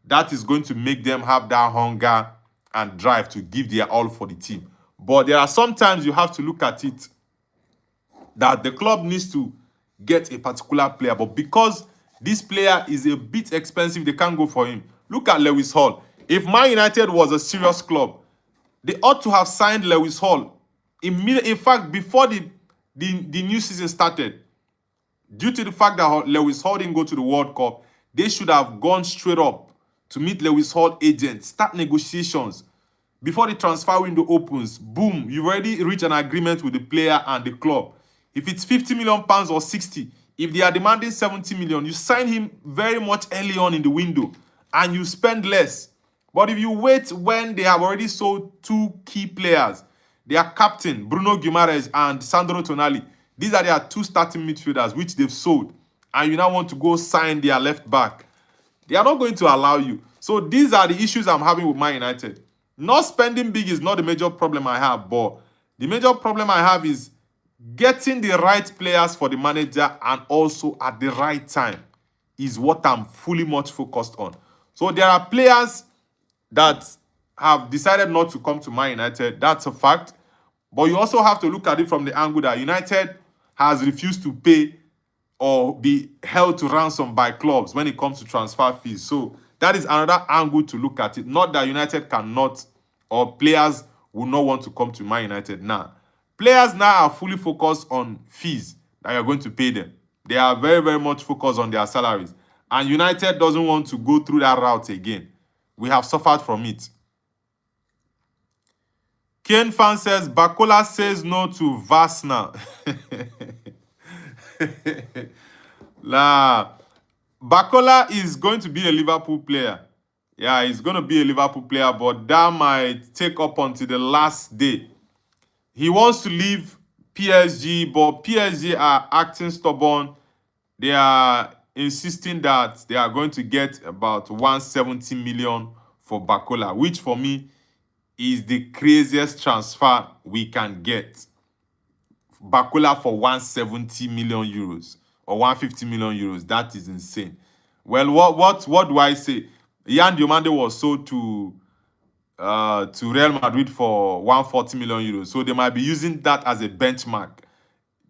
That is going to make them have that hunger and drive to give their all for the team. But there are sometimes you have to look at it that the club needs to get a particular player, but because this player is a bit expensive, they can't go for him. Look at Lewis Hall. If Man United was a serious club, they ought to have signed Lewis Hall immediately. In fact, before the new season started, due to the fact that Lewis Hall didn't go to the World Cup, they should have gone straight up to meet Lewis Hall agents, start negotiations. Before the transfer window opens, boom, you've already reached an agreement with the player and the club. If it's 50 million pounds or 60, if they are demanding 70 million, you sign him very much early on in the window and you spend less. But if you wait when they have already sold 2 key players, their captain, Bruno Guimaraes and Sandro Tonali, these are their 2 starting midfielders, which they've sold, and you now want to go sign their left back, they are not going to allow you. So these are the issues I'm having with Man United. Not spending big is not the major problem I have, but the major problem I have is getting the right players for the manager and also at the right time is what I'm fully much focused on. So there are players that have decided not to come to Man United. That's a fact. But you also have to look at it from the angle that United has refused to pay or be held to ransom by clubs when it comes to transfer fees. So that is another angle to look at it. Not that United cannot or players will not want to come to Man United now. Players now are fully focused on fees that you're going to pay them. They are very, very much focused on their salaries. And United doesn't want to go through that route again. We have suffered from it. Kane fan says, Bakola says no to Vasna. La. Bakola is going to be a Liverpool player. Yeah, he's going to be a Liverpool player, but that might take up until the last day. He wants to leave PSG, but PSG are acting stubborn. They are insisting that they are going to get about 170 million for Bakola, which for me is the craziest transfer we can get. Bakola for 170 million euros or 150 million euros. That is insane. Well, what do I say? Yan Diomande was sold to Real Madrid for 140 million euros. So they might be using that as a benchmark.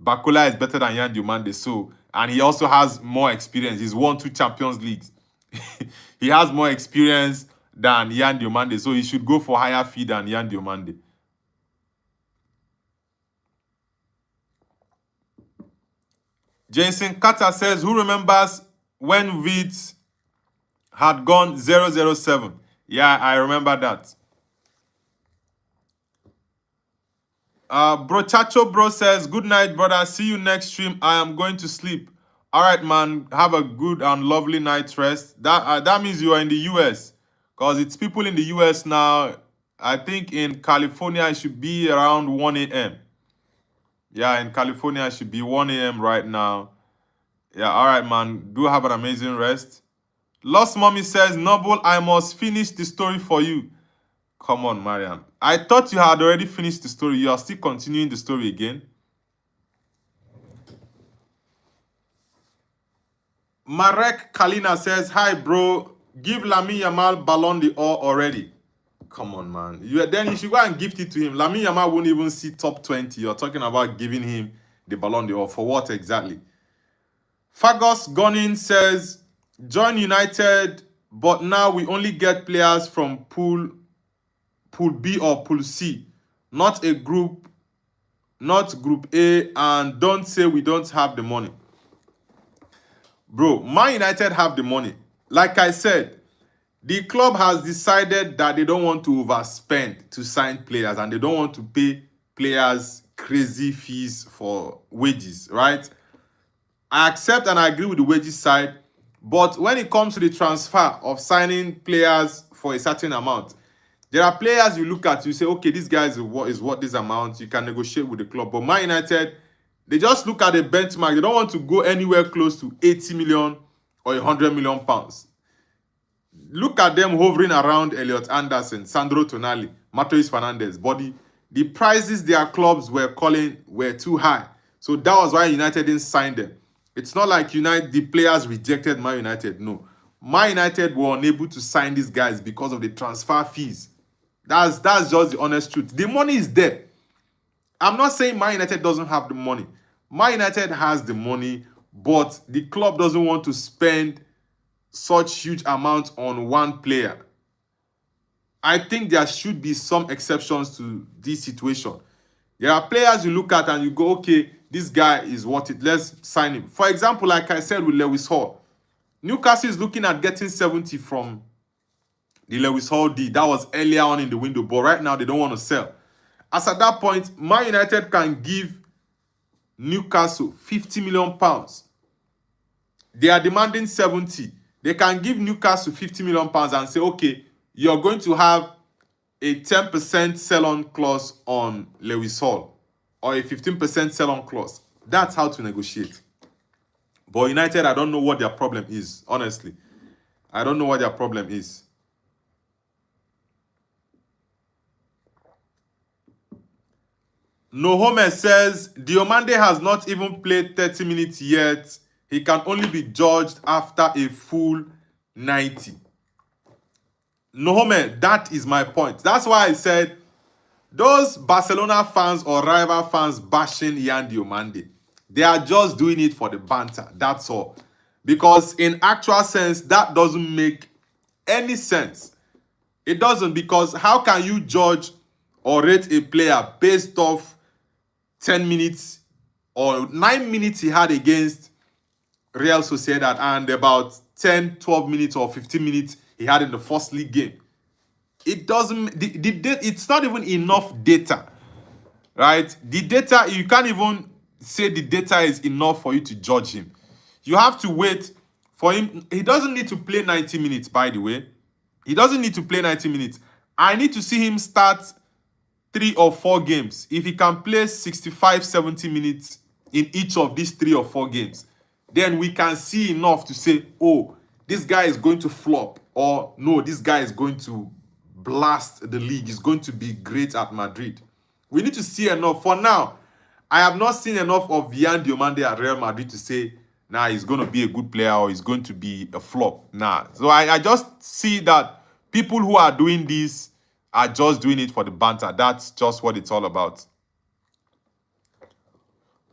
Bakola is better than Yan Diomande. So, and he also has more experience. He's won 2 Champions Leagues. He has more experience than Yan Diomande. So he should go for higher fee than Yan Diomande. Jason Carter says, who remembers when Vids had gone 007? Yeah, I remember that. Bro Chacho Bro says, good night, brother. See you next stream. I am going to sleep. All right, man. Have a good and lovely night rest. That means you are in the US. Because it's people in the US now. I think in California, it should be around 1 a.m. Yeah, in California, it should be 1 a.m. right now. Yeah, all right, man. Do have an amazing rest. Lost Mommy says, Noble, I must finish the story for you. Come on, Mariam. I thought you had already finished the story. You are still continuing the story again. Marek Kalina says, hi, bro. Give Lamine Yamal Ballon d'Or already. Come on, man. Then you should go and gift it to him. Lamine Yamal won't even see top 20. You're talking about giving him the Ballon d'Or. For what exactly? Fagos Gonin says, join United, but now we only get players from Pool B or Pool C, not Group A, and don't say we don't have the money. Bro, Man United have the money. Like I said, the club has decided that they don't want to overspend to sign players and they don't want to pay players crazy fees for wages, right? I accept and I agree with the wages side, but when it comes to the transfer of signing players for a certain amount, there are players you look at, you say, okay, this guy is what this amount, you can negotiate with the club. But Man United, they just look at the benchmark. They don't want to go anywhere close to 80 million or 100 million pounds. Look at them hovering around Elliot Anderson, Sandro Tonali, Matheus Fernandes. But the prices their clubs were calling were too high. So that was why United didn't sign them. It's not like the players rejected Man United. No. Man United were unable to sign these guys because of the transfer fees. That's just the honest truth. The money is there. I'm not saying Man United doesn't have the money. Man United has the money, but the club doesn't want to spend such huge amounts on one player. I think there should be some exceptions to this situation. There are players you look at and you go, okay, this guy is worth it. Let's sign him. For example, like I said with Lewis Hall, Newcastle is looking at getting 70 from the Lewis Hall deal. That was earlier on in the window, but right now they don't want to sell. As at that point, Man United can give Newcastle 50 million pounds. They are demanding 70. They can give Newcastle 50 million pounds and say, okay, you're going to have a 10% sell-on clause on Lewis Hall or a 15% sell-on clause. That's how to negotiate. But United, I don't know what their problem is, honestly. I don't know what their problem is. Nohome says, Diomande has not even played 30 minutes yet. He can only be judged after a full 90. Nohome, that is my point. That's why I said those Barcelona fans or rival fans bashing Yan Diomande, they are just doing it for the banter. That's all. Because in actual sense, that doesn't make any sense. It doesn't, because how can you judge or rate a player based off 10 minutes or 9 minutes he had against Real Sociedad and about 10, 12 minutes or 15 minutes he had in the first league game? It doesn't, it's not even enough data, right? The data, you can't even say the data is enough for you to judge him. You have to wait for him. He doesn't need to play 90 minutes, by the way. He doesn't need to play 90 minutes. I need to see him start 3 or 4 games. If he can play 65, 70 minutes in each of these 3 or 4 games, then we can see enough to say, oh, this guy is going to flop, or no, this guy is going to blast the league. He's going to be great at Madrid. We need to see enough. For now, I have not seen enough of Yan Diomande at Real Madrid to say, nah, he's going to be a good player or he's going to be a flop. Nah. So I just see that people who are doing this are just doing it for the banter. That's just what it's all about.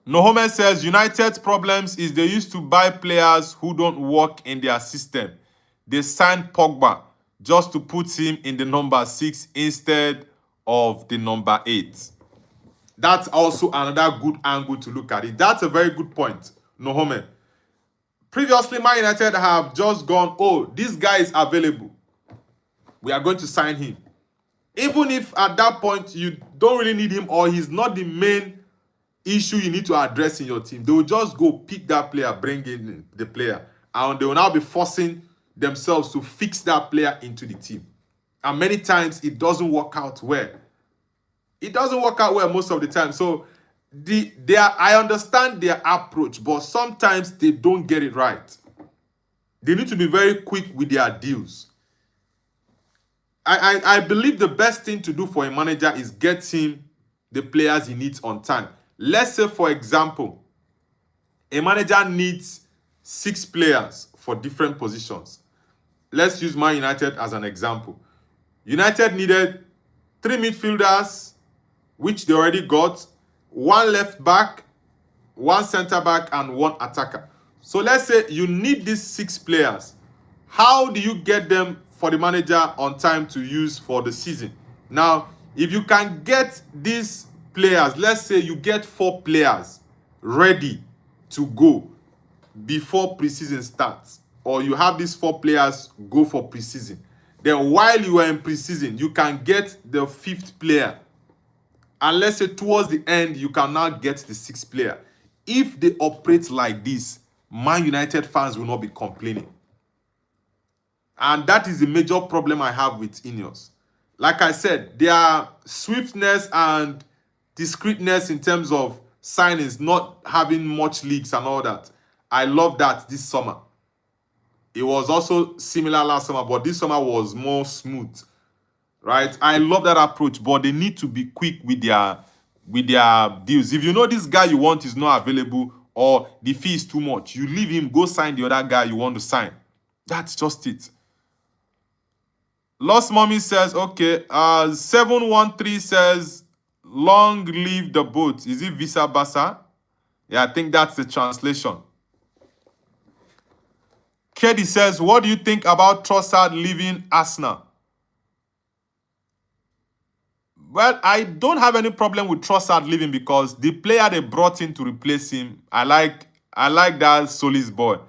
Nohome says United's problems is they used to buy players who don't work in their system. They signed Pogba just to put him in the number 6 instead of the number 8. That's also another good angle to look at it. That's a very good point, Nohome. Previously, Man United have just gone, oh, this guy is available, we are going to sign him. Even if at that point you don't really need him or he's not the main issue you need to address in your team, they will just go pick that player, bring in the player, and they will now be forcing themselves to fix that player into the team. And many times it doesn't work out well. It doesn't work out well most of the time. So I understand their approach, but sometimes they don't get it right. They need to be very quick with their deals. I believe the best thing to do for a manager is get him the players he needs on time. Let's say, for example, a manager needs 6 players for different positions. Let's use Man United as an example. United needed 3 midfielders, which they already got, 1 left back, 1 center back, and 1 attacker. So let's say you need these 6 players. How do you get them for the manager on time to use for the season? Now, if you can get these players, let's say you get 4 players ready to go before preseason starts, or you have these 4 players go for preseason, then while you are in preseason, you can get the 5th player. And let's say towards the end, you can now get the 6th player. If they operate like this, Man United fans will not be complaining. And that is the major problem I have with Ineos. Like I said, their swiftness and discreetness in terms of signings, not having much leaks and all that, I love that this summer. It was also similar last summer, but this summer was more smooth, right? I love that approach, but they need to be quick with their deals. If you know this guy you want is not available or the fee is too much, you leave him, go sign the other guy you want to sign. That's just it. Lost Mommy says, okay, 713 says, long live the boat. Is it Visa Basa? Yeah, I think that's the translation. Keddy says, what do you think about Trossard leaving Arsenal? Well, I don't have any problem with Trossard leaving because the player they brought in to replace him, I like that Solis boy.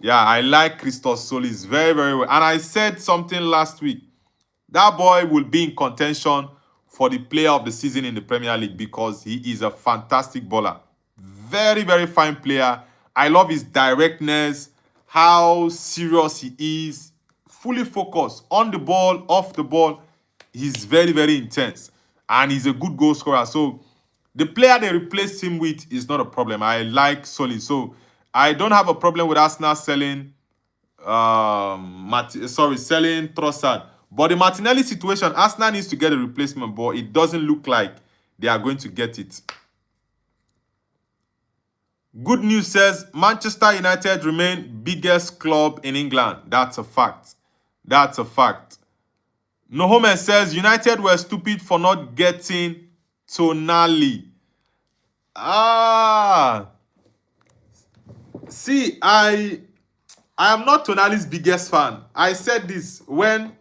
Yeah, I like Christos Solis very, very well. And I said something last week. That boy will be in contention for the player of the season in the Premier League because he is a fantastic bowler. Very, very fine player. I love his directness, how serious he is, fully focused on the ball, off the ball. He's very, very intense. And he's a good goal scorer. So the player they replaced him with is not a problem. I like Solis. So I don't have a problem with Arsenal selling selling Trossard. But the Martinelli situation, Arsenal needs to get a replacement, but it doesn't look like they are going to get it. Good news says Manchester United remain biggest club in England. That's a fact. That's a fact. Nohome says United were stupid for not getting Tonali. Ah, see, I am not Tonali's biggest fan. I said this when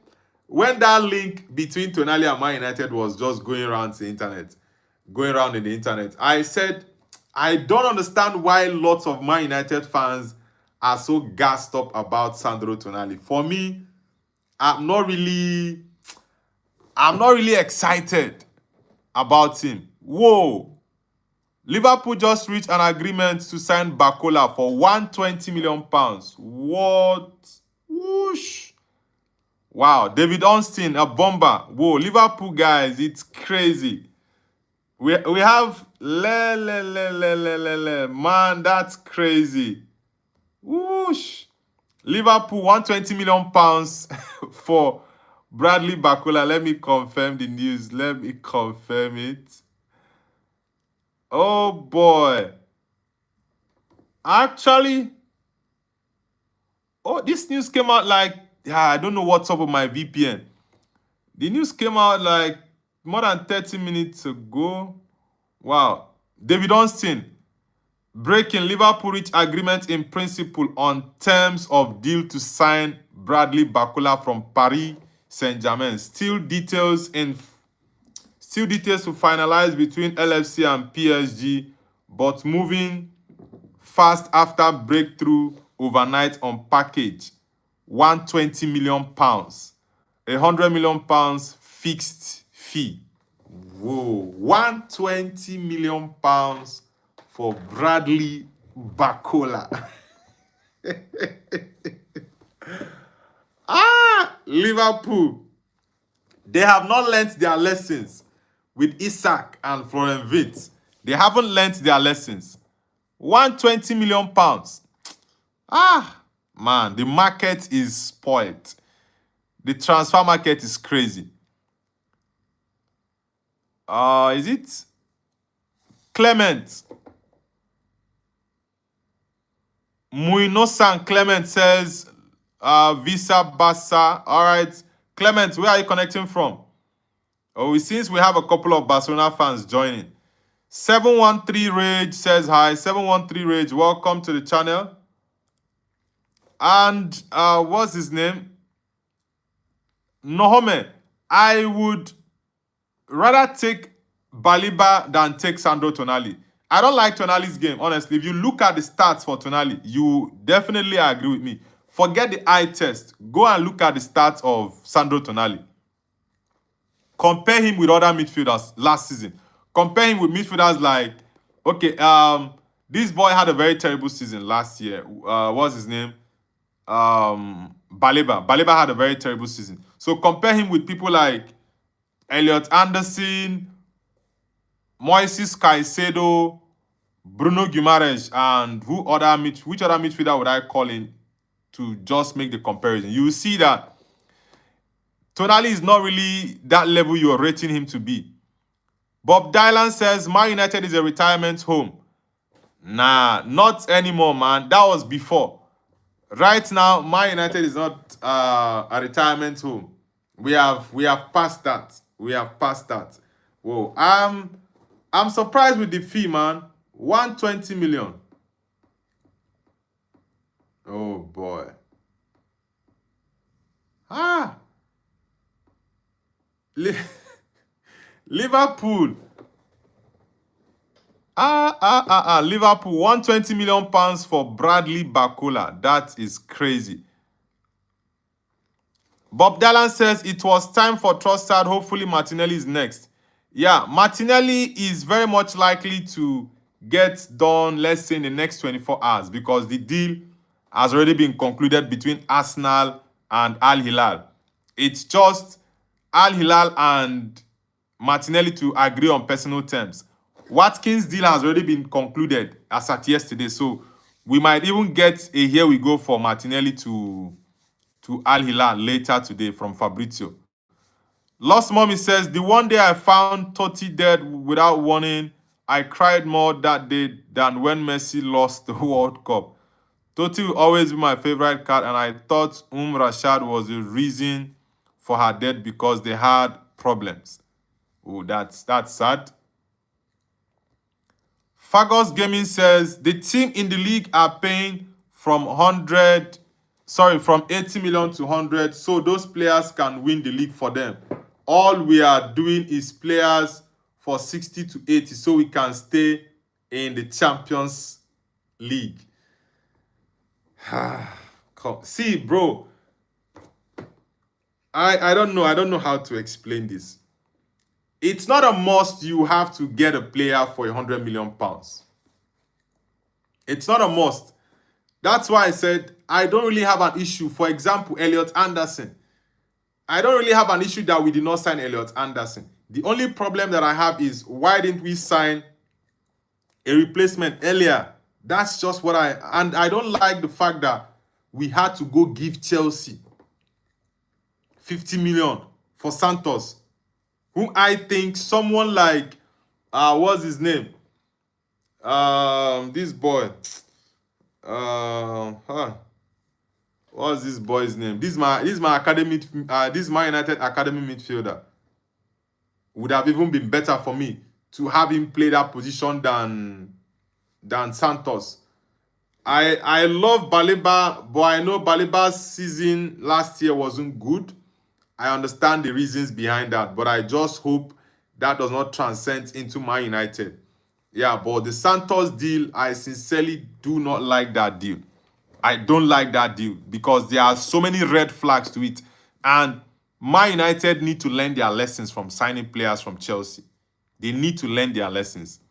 that link between Tonali and Man United was just going around the internet, going around in the internet. I said I don't understand why lots of Man United fans are so gassed up about Sandro Tonali. For me, I'm not really excited about him. Whoa. Liverpool just reached an agreement to sign Bakola for £120 million. What? Whoosh. Wow. David Ornstein, a bomber. Whoa, Liverpool guys, it's crazy. We have man, that's crazy. Whoosh. Liverpool £120 million for Bradley Bakola. Let me confirm the news. Let me confirm it. Oh boy. Actually, this news came out like, I don't know what's up with my VPN. The news came out like more than 30 minutes ago. Wow. David Ornstein, breaking, Liverpool reach agreement in principle on terms of deal to sign Bradley Bakola from Paris Saint-Germain. Still details to finalize between LFC and PSG, but moving fast after breakthrough overnight on package. £120 million. £100 million fixed fee. Whoa. £120 million for Bradley Bakola. Liverpool. They have not learnt their lessons with Isak and Florian Wirtz. They haven't learnt their lessons. £120 million. Man, the market is spoiled. The transfer market is crazy. Is it Clement? Muinosan Clement says Visa Bassa. All right. Clement, where are you connecting from? Since we have a couple of Barcelona fans joining. 713 Rage says hi. 713 Rage, welcome to the channel. And what's his name? Nohome, I would rather take Baliba than take Sandro Tonali. I don't like Tonali's game, honestly. If you look at the stats for Tonali, you definitely agree with me. Forget the eye test. Go and look at the stats of Sandro Tonali. Compare him with other midfielders last season. Compare him with midfielders like, okay, this boy had a very terrible season last year. What's his name? Baleba. Baleba had a very terrible season. So compare him with people like Elliot Anderson, Moises Caicedo, Bruno Guimaraes, and which other midfielder would I call in to just make the comparison? You will see that Tonali is not really that level you are rating him to be. Bob Dylan says, Man United is a retirement home. Nah, not anymore, man. That was before. Right now, Man United is not a retirement home. We have passed that. We have passed that. Whoa. I'm surprised with the fee, man. 120 million. Oh boy. Liverpool. Liverpool, £120 million for Bradley Bakola. That is crazy. Bob Dylan says it was time for Trossard. Hopefully Martinelli is next. Yeah, Martinelli is very much likely to get done, let's say, in the next 24 hours because the deal has already been concluded between Arsenal and Al Hilal. It's just Al Hilal and Martinelli to agree on personal terms. Watkins' deal has already been concluded as at yesterday, so we might even get a here we go for Martinelli to Al Hilal later today from Fabrizio. Lost Mommy says, the one day I found Totti dead without warning, I cried more that day than when Messi lost the World Cup. Totti will always be my favorite card, and I thought Rashad was the reason for her death because they had problems. Oh, that's sad. Fagos Gaming says the team in the league are paying from 80 million to 100, so those players can win the league for them. All we are doing is players for 60 to 80 so we can stay in the Champions League. See, bro, I don't know how to explain this. It's not a must you have to get a player for 100 million pounds. It's not a must. That's why I said I don't really have an issue. For example, Elliot Anderson. I don't really have an issue that we did not sign Elliot Anderson. The only problem that I have is why didn't we sign a replacement earlier? That's just what and I don't like the fact that we had to go give Chelsea 50 million for Santos, who I think someone like what's his name? This boy. What's this boy's name? This is my academy. This is my United academy midfielder. Would have even been better for me to have him play that position than Santos. I love Baleba, but I know Baleba's season last year wasn't good. I understand the reasons behind that, but I just hope that does not transcend into Man United. Yeah, but the Santos deal, I sincerely do not like that deal. I don't like that deal because there are so many red flags to it. And Man United need to learn their lessons from signing players from Chelsea. They need to learn their lessons.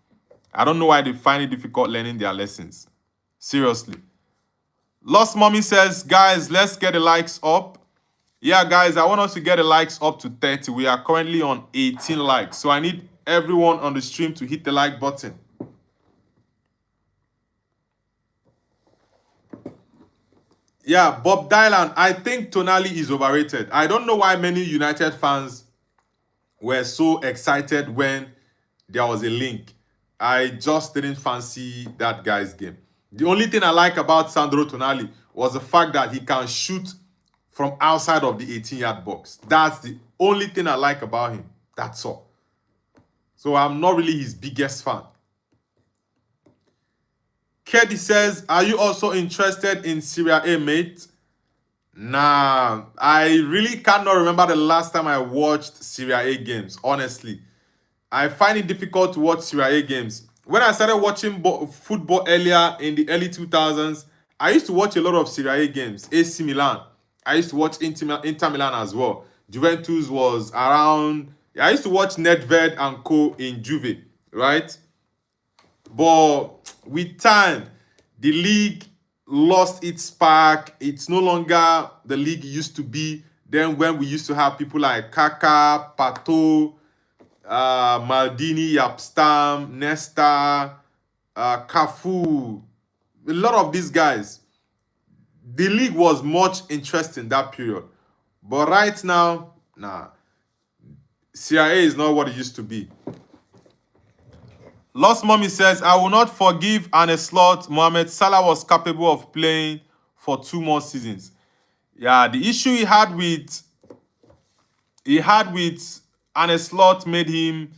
I don't know why they find it difficult learning their lessons. Seriously. Lost Mommy says, guys, let's get the likes up. Yeah, guys, I want us to get the likes up to 30. We are currently on 18 likes. So I need everyone on the stream to hit the like button. Yeah, Bob Dylan, I think Tonali is overrated. I don't know why many United fans were so excited when there was a link. I just didn't fancy that guy's game. The only thing I like about Sandro Tonali was the fact that he can shoot from outside of the 18-yard box. That's the only thing I like about him. That's all. So I'm not really his biggest fan. Keddy says, are you also interested in Serie A, mate? Nah, I really cannot remember the last time I watched Serie A games, honestly. I find it difficult to watch Serie A games. When I started watching football earlier in the early 2000s, I used to watch a lot of Serie A games. AC Milan. I used to watch Inter Milan as well. Juventus was around. I used to watch Nedved and Co. in Juve, right? But with time, the league lost its spark. It's no longer the league it used to be. Then when we used to have people like Kaka, Pato, Maldini, Yapstam, Nesta, Cafu, a lot of these guys. The league was much interesting that period. But right now, nah. Serie A is not what it used to be. Lost Mommy says, I will not forgive Arne Slot. Mohamed Salah was capable of playing for 2 more seasons. Yeah, the issue he had with Arne Slot made him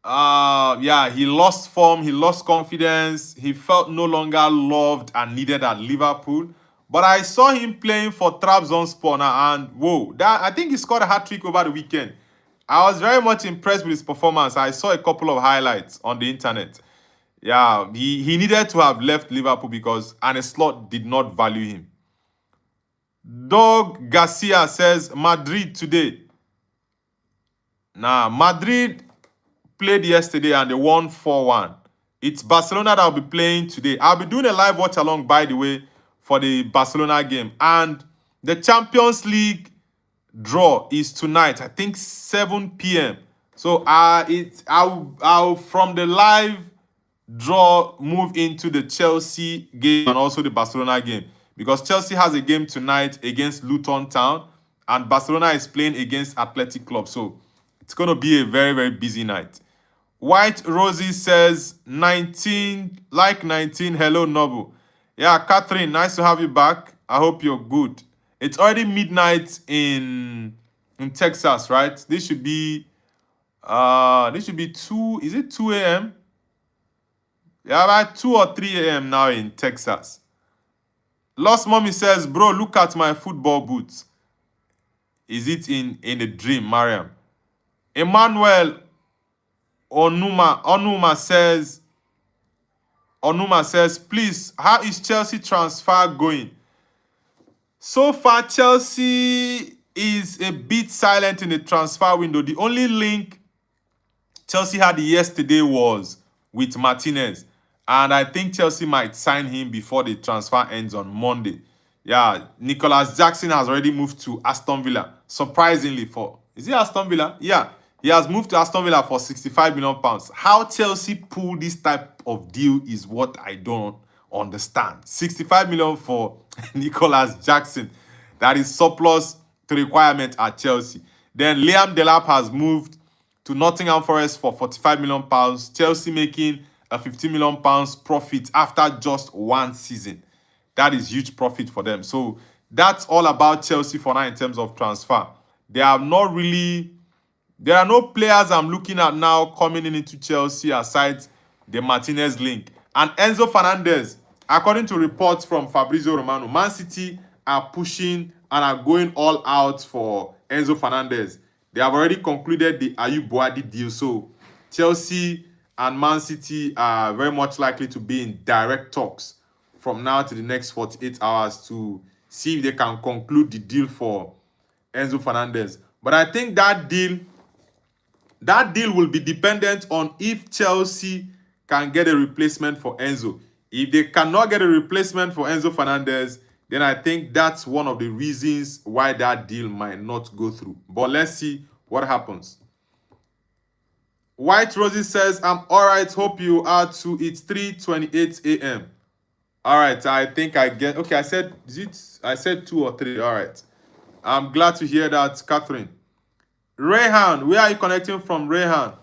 he lost form, he lost confidence, he felt no longer loved and needed at Liverpool. But I saw him playing for Trabzonspor now, and whoa, I think he scored a hat-trick over the weekend. I was very much impressed with his performance. I saw a couple of highlights on the internet. Yeah, he needed to have left Liverpool because Arne Slot did not value him. Doug Garcia says, Madrid today. Nah, Madrid played yesterday and they won 4-1. It's Barcelona that will be playing today. I'll be doing a live watch along, by the way, for the Barcelona game. And the Champions League draw is tonight, I think 7 p.m. So I'll from the live draw move into the Chelsea game and also the Barcelona game, because Chelsea has a game tonight against Luton Town and Barcelona is playing against Athletic Club. So it's going to be a very, very busy night. White Rosie says 19, like 19. Hello, Nobu. Yeah, Catherine, nice to have you back. I hope you're good. It's already midnight in Texas, right? This should be 2. Is it 2 a.m.? Yeah, about 2 or 3 a.m. now in Texas. Lost Mommy says, bro, look at my football boots. Is it in a dream, Mariam? Emmanuel Onuma says, please, how is Chelsea transfer going? So far, Chelsea is a bit silent in the transfer window. The only link Chelsea had yesterday was with Martinez. And I think Chelsea might sign him before the transfer ends on Monday. Yeah, Nicholas Jackson has already moved to Aston Villa. Surprisingly, is he Aston Villa? Yeah, he has moved to Aston Villa for £65 million. How Chelsea pull this type of deal is what I don't understand. 65 million for Nicholas Jackson. That is surplus to requirement at Chelsea. Then Liam Delap has moved to Nottingham Forest for £45 million. Chelsea making a £50 million profit after just one season. That is huge profit for them. So that's all about Chelsea for now in terms of transfer. There are no players I'm looking at now coming into Chelsea aside the Martinez link. And Enzo Fernandez, according to reports from Fabrizio Romano, Man City are pushing and are going all out for Enzo Fernandez. They have already concluded the Ayub Boadi deal. So Chelsea and Man City are very much likely to be in direct talks from now to the next 48 hours to see if they can conclude the deal for Enzo Fernandez. But I think that deal will be dependent on if Chelsea can get a replacement for Enzo. If they cannot get a replacement for Enzo Fernandez, then I think that's one of the reasons why that deal might not go through. But let's see what happens. White Rosie says, I'm all right. Hope you are too. It's 3:28 a.m. All right. I think I get... Okay, I said 2 or 3. All right. I'm glad to hear that, Catherine. Rehan, where are you connecting from, Rehan?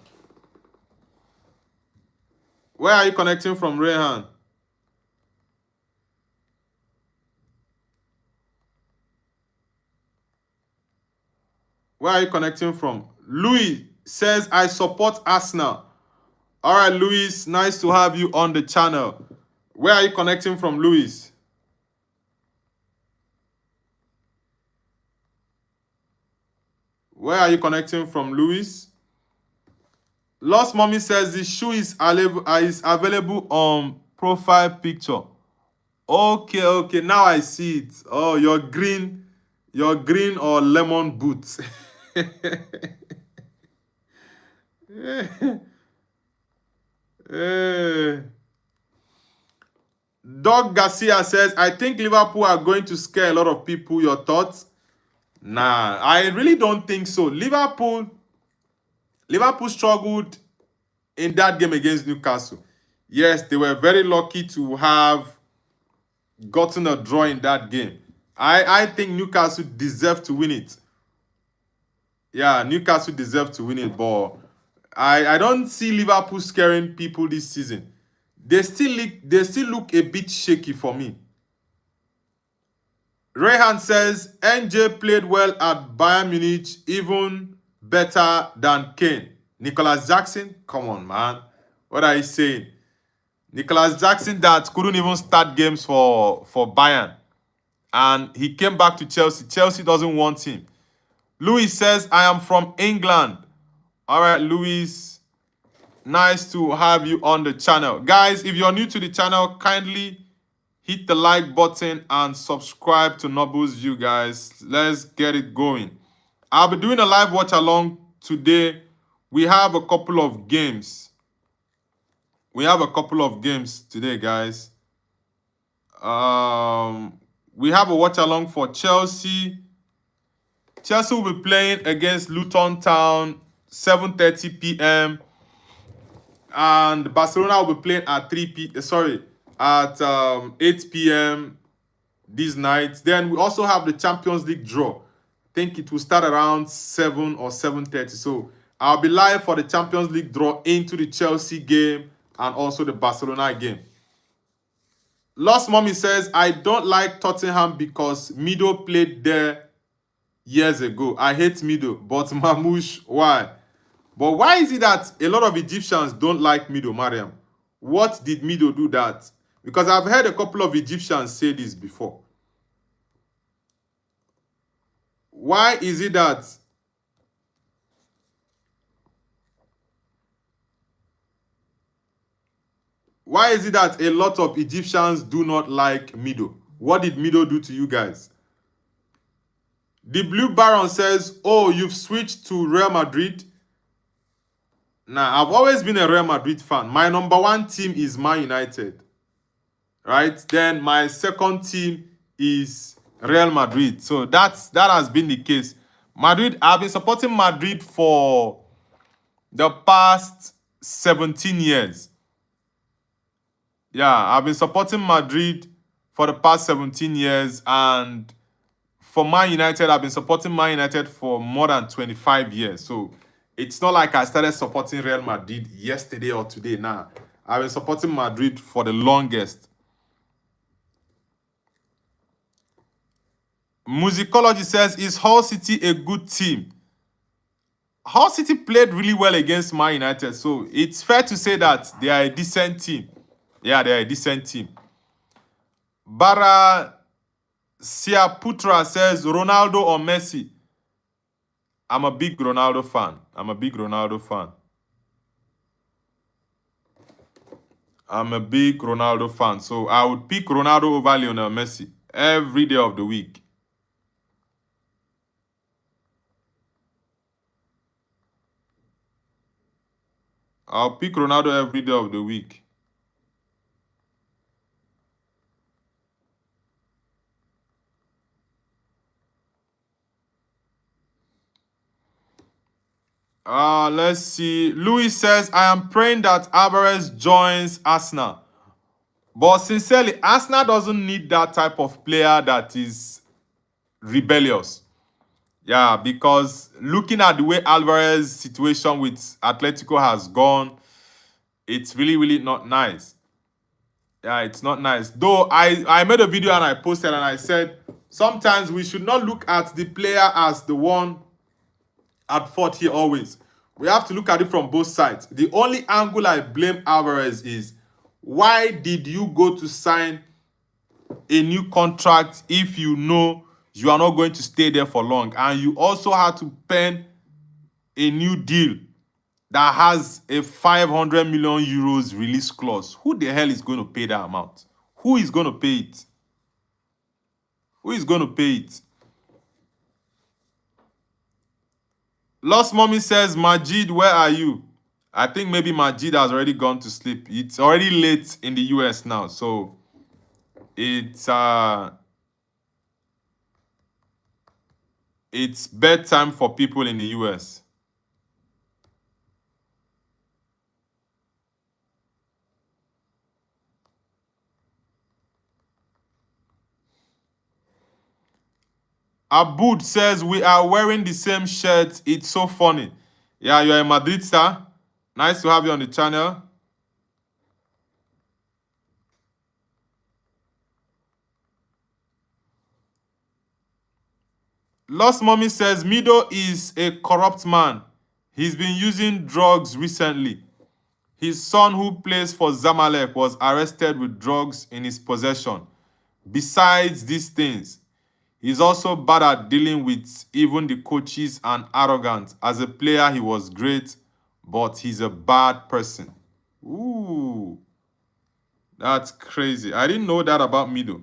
Where are you connecting from, Rehan? Where are you connecting from? Louis says, I support Arsenal. All right, Louis, nice to have you on the channel. Where are you connecting from, Louis? Where are you connecting from, Louis? Lost Mommy says the shoe is available on profile picture. Okay, now I see it. Oh, your green or lemon boots. Doug Garcia says, I think Liverpool are going to scare a lot of people. Your thoughts? Nah, I really don't think so. Liverpool struggled in that game against Newcastle. Yes, they were very lucky to have gotten a draw in that game. I think Newcastle deserved to win it. Yeah, Newcastle deserved to win it, but I don't see Liverpool scaring people this season. They still look a bit shaky for me. Rehan says, NJ played well at Bayern Munich, even better than Kane. Nicholas Jackson? Come on, man. What are you saying? Nicholas Jackson that couldn't even start games for Bayern. And he came back to Chelsea. Chelsea doesn't want him. Louis says, I am from England. All right, Louis. Nice to have you on the channel. Guys, if you're new to the channel, kindly hit the like button and subscribe to Noble's View, guys. Let's get it going. I'll be doing a live watch along today. We have a couple of games. Today, guys. We have a watch along for Chelsea. Chelsea will be playing against Luton Town 7:30 p.m. and Barcelona will be playing at 8 p.m. this night. Then we also have the Champions League draw. I think it will start around 7 or 7:30. So I'll be live for the Champions League draw into the Chelsea game and also the Barcelona game. Lost Mommy says, I don't like Tottenham because Mido played there years ago. I hate Mido, but Mamouche, why? But why is it that a lot of Egyptians don't like Mido, Mariam? What did Mido do that? Because I've heard a couple of Egyptians say this before. Why is it that a lot of Egyptians do not like Mido? What did Mido do to you guys? The Blue Baron says, oh, you've switched to Real Madrid? Nah, I've always been a Real Madrid fan. My number one team is Man United. Right? Then my second team is Real Madrid. So that has been the case. Madrid, I've been supporting Madrid for the past 17 years. Yeah, I've been supporting Madrid for the past 17 years. And for Man United, I've been supporting Man United for more than 25 years. So it's not like I started supporting Real Madrid yesterday or today. Nah, I've been supporting Madrid for the longest. Musicology says, is Hull City a good team? Hull City played really well against Man United, so it's fair to say that they are a decent team. Yeah, they are a decent team. Bara Siaputra says, Ronaldo or Messi? I'm a big Ronaldo fan. I'm a big Ronaldo fan. So I would pick Ronaldo over Lionel Messi every day of the week. I'll pick Ronaldo every day of the week. Let's see. Louis says, I am praying that Alvarez joins Arsenal. But sincerely, Arsenal doesn't need that type of player that is rebellious. Yeah, because looking at the way Alvarez's situation with Atletico has gone, it's really, really not nice. Yeah, it's not nice. Though I made a video and I posted and I said, sometimes we should not look at the player as the one at fault here always. We have to look at it from both sides. The only angle I blame Alvarez is, why did you go to sign a new contract if you know you are not going to stay there for long? And you also had to pen a new deal that has a 500 million euros release clause. Who the hell is going to pay that amount? Who is going to pay it? Who is going to pay it? Lost Mommy says, Majid, where are you? I think maybe Majid has already gone to sleep. It's already late in the US now, so it's bedtime for people in the US. Abud says, we are wearing the same shirt. It's so funny. Yeah, you're a Madrid star. Nice to have you on the channel. Lost Mommy says, Mido is a corrupt man. He's been using drugs recently. His son, who plays for Zamalek, was arrested with drugs in his possession. Besides these things, he's also bad at dealing with even the coaches and arrogant. As a player, he was great, but he's a bad person. Ooh, that's crazy. I didn't know that about Mido.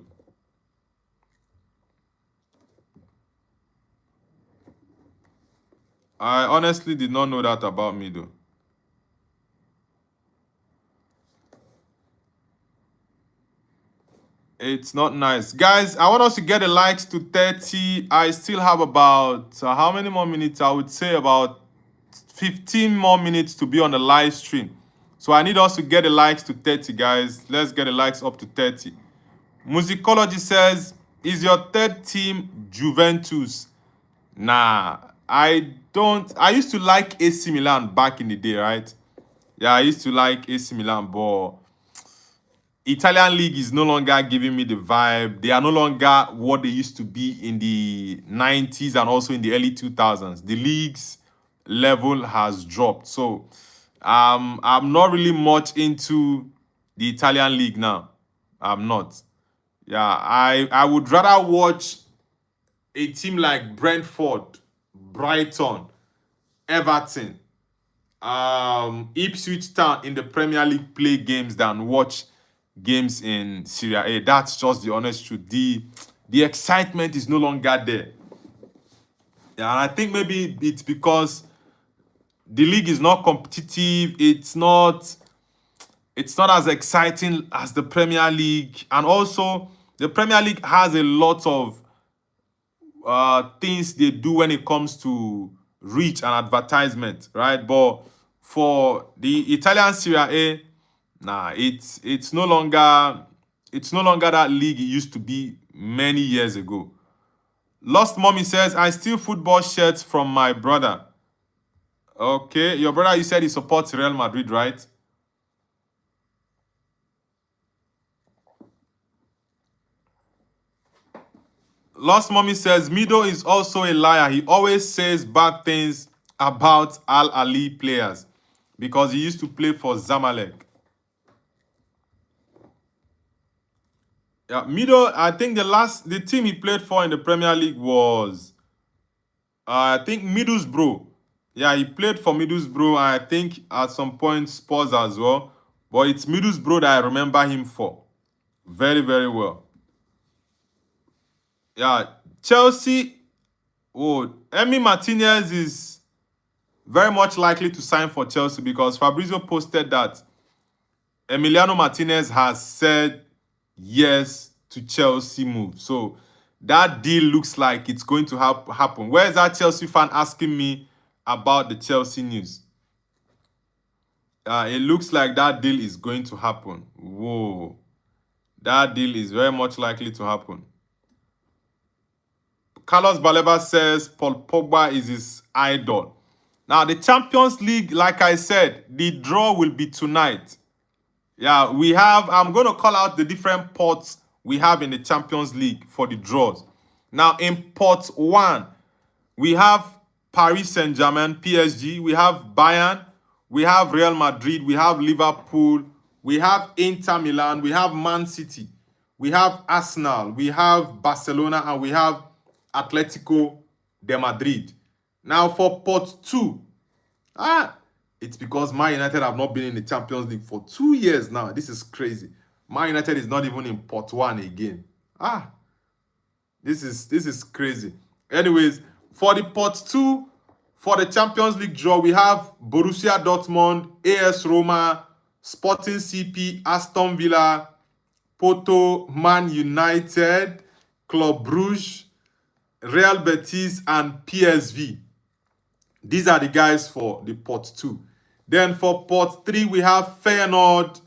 I honestly did not know that about Mido. It's not nice. Guys, I want us to get the likes to 30. I still have about, how many more minutes? I would say about 15 more minutes to be on the live stream. So I need us to get the likes to 30, guys. Let's get the likes up to 30. Musicology says, is your third team Juventus? Nah, I don't. I used to like AC Milan back in the day, right? Yeah, I used to like AC Milan, but Italian league is no longer giving me the vibe. They are no longer what they used to be in the 90s and also in the early 2000s. The league's level has dropped. So I'm not really much into the Italian league now. I'm not. Yeah, I would rather watch a team like Brentford, Brighton, Everton, Ipswich Town in the Premier League play games than watch games in Serie A. That's just the honest truth. The excitement is no longer there. Yeah, and I think maybe it's because the league is not competitive. It's not as exciting as the Premier League, and also the Premier League has a lot of things they do when it comes to reach and advertisement, right? But for the Italian Serie A, nah, it's no longer that league it used to be many years ago. Lost Mommy says, I steal football shirts from my brother. Okay, your brother, you said he supports Real Madrid, right? Lost Mommy says, Mido is also a liar. He always says bad things about Al Ali players because he used to play for Zamalek. Yeah, Mido, I think the team he played for in the Premier League was I think Middlesbrough. Yeah, he played for Middlesbrough, and I think at some point Spurs as well. But it's Middlesbrough that I remember him for very, very well. Yeah, Chelsea. Oh, Emi Martinez is very much likely to sign for Chelsea because Fabrizio posted that Emiliano Martinez has said yes to Chelsea move. So that deal looks like it's going to happen. Where is that Chelsea fan asking me about the Chelsea news? It looks like that deal is going to happen. Whoa. That deal is very much likely to happen. Carlos Baleba says Paul Pogba is his idol. Now, the Champions League, like I said, the draw will be tonight. Yeah, I'm going to call out the different pots we have in the Champions League for the draws. Now, in pot one, we have Paris Saint-Germain, PSG. We have Bayern. We have Real Madrid. We have Liverpool. We have Inter Milan. We have Man City. We have Arsenal. We have Barcelona. And we have Atletico de Madrid. Now, for pot two, it's because Man United have not been in the Champions League for 2 years now. This is crazy. Man United is not even in pot one again. This is crazy. Anyways, for the pot two, for the Champions League draw, we have Borussia Dortmund, AS Roma, Sporting CP, Aston Villa, Porto, Man United, Club Brugge, Real Betis, and PSV. These are the guys for the pot two. Then for pot three, we have Feyenoord,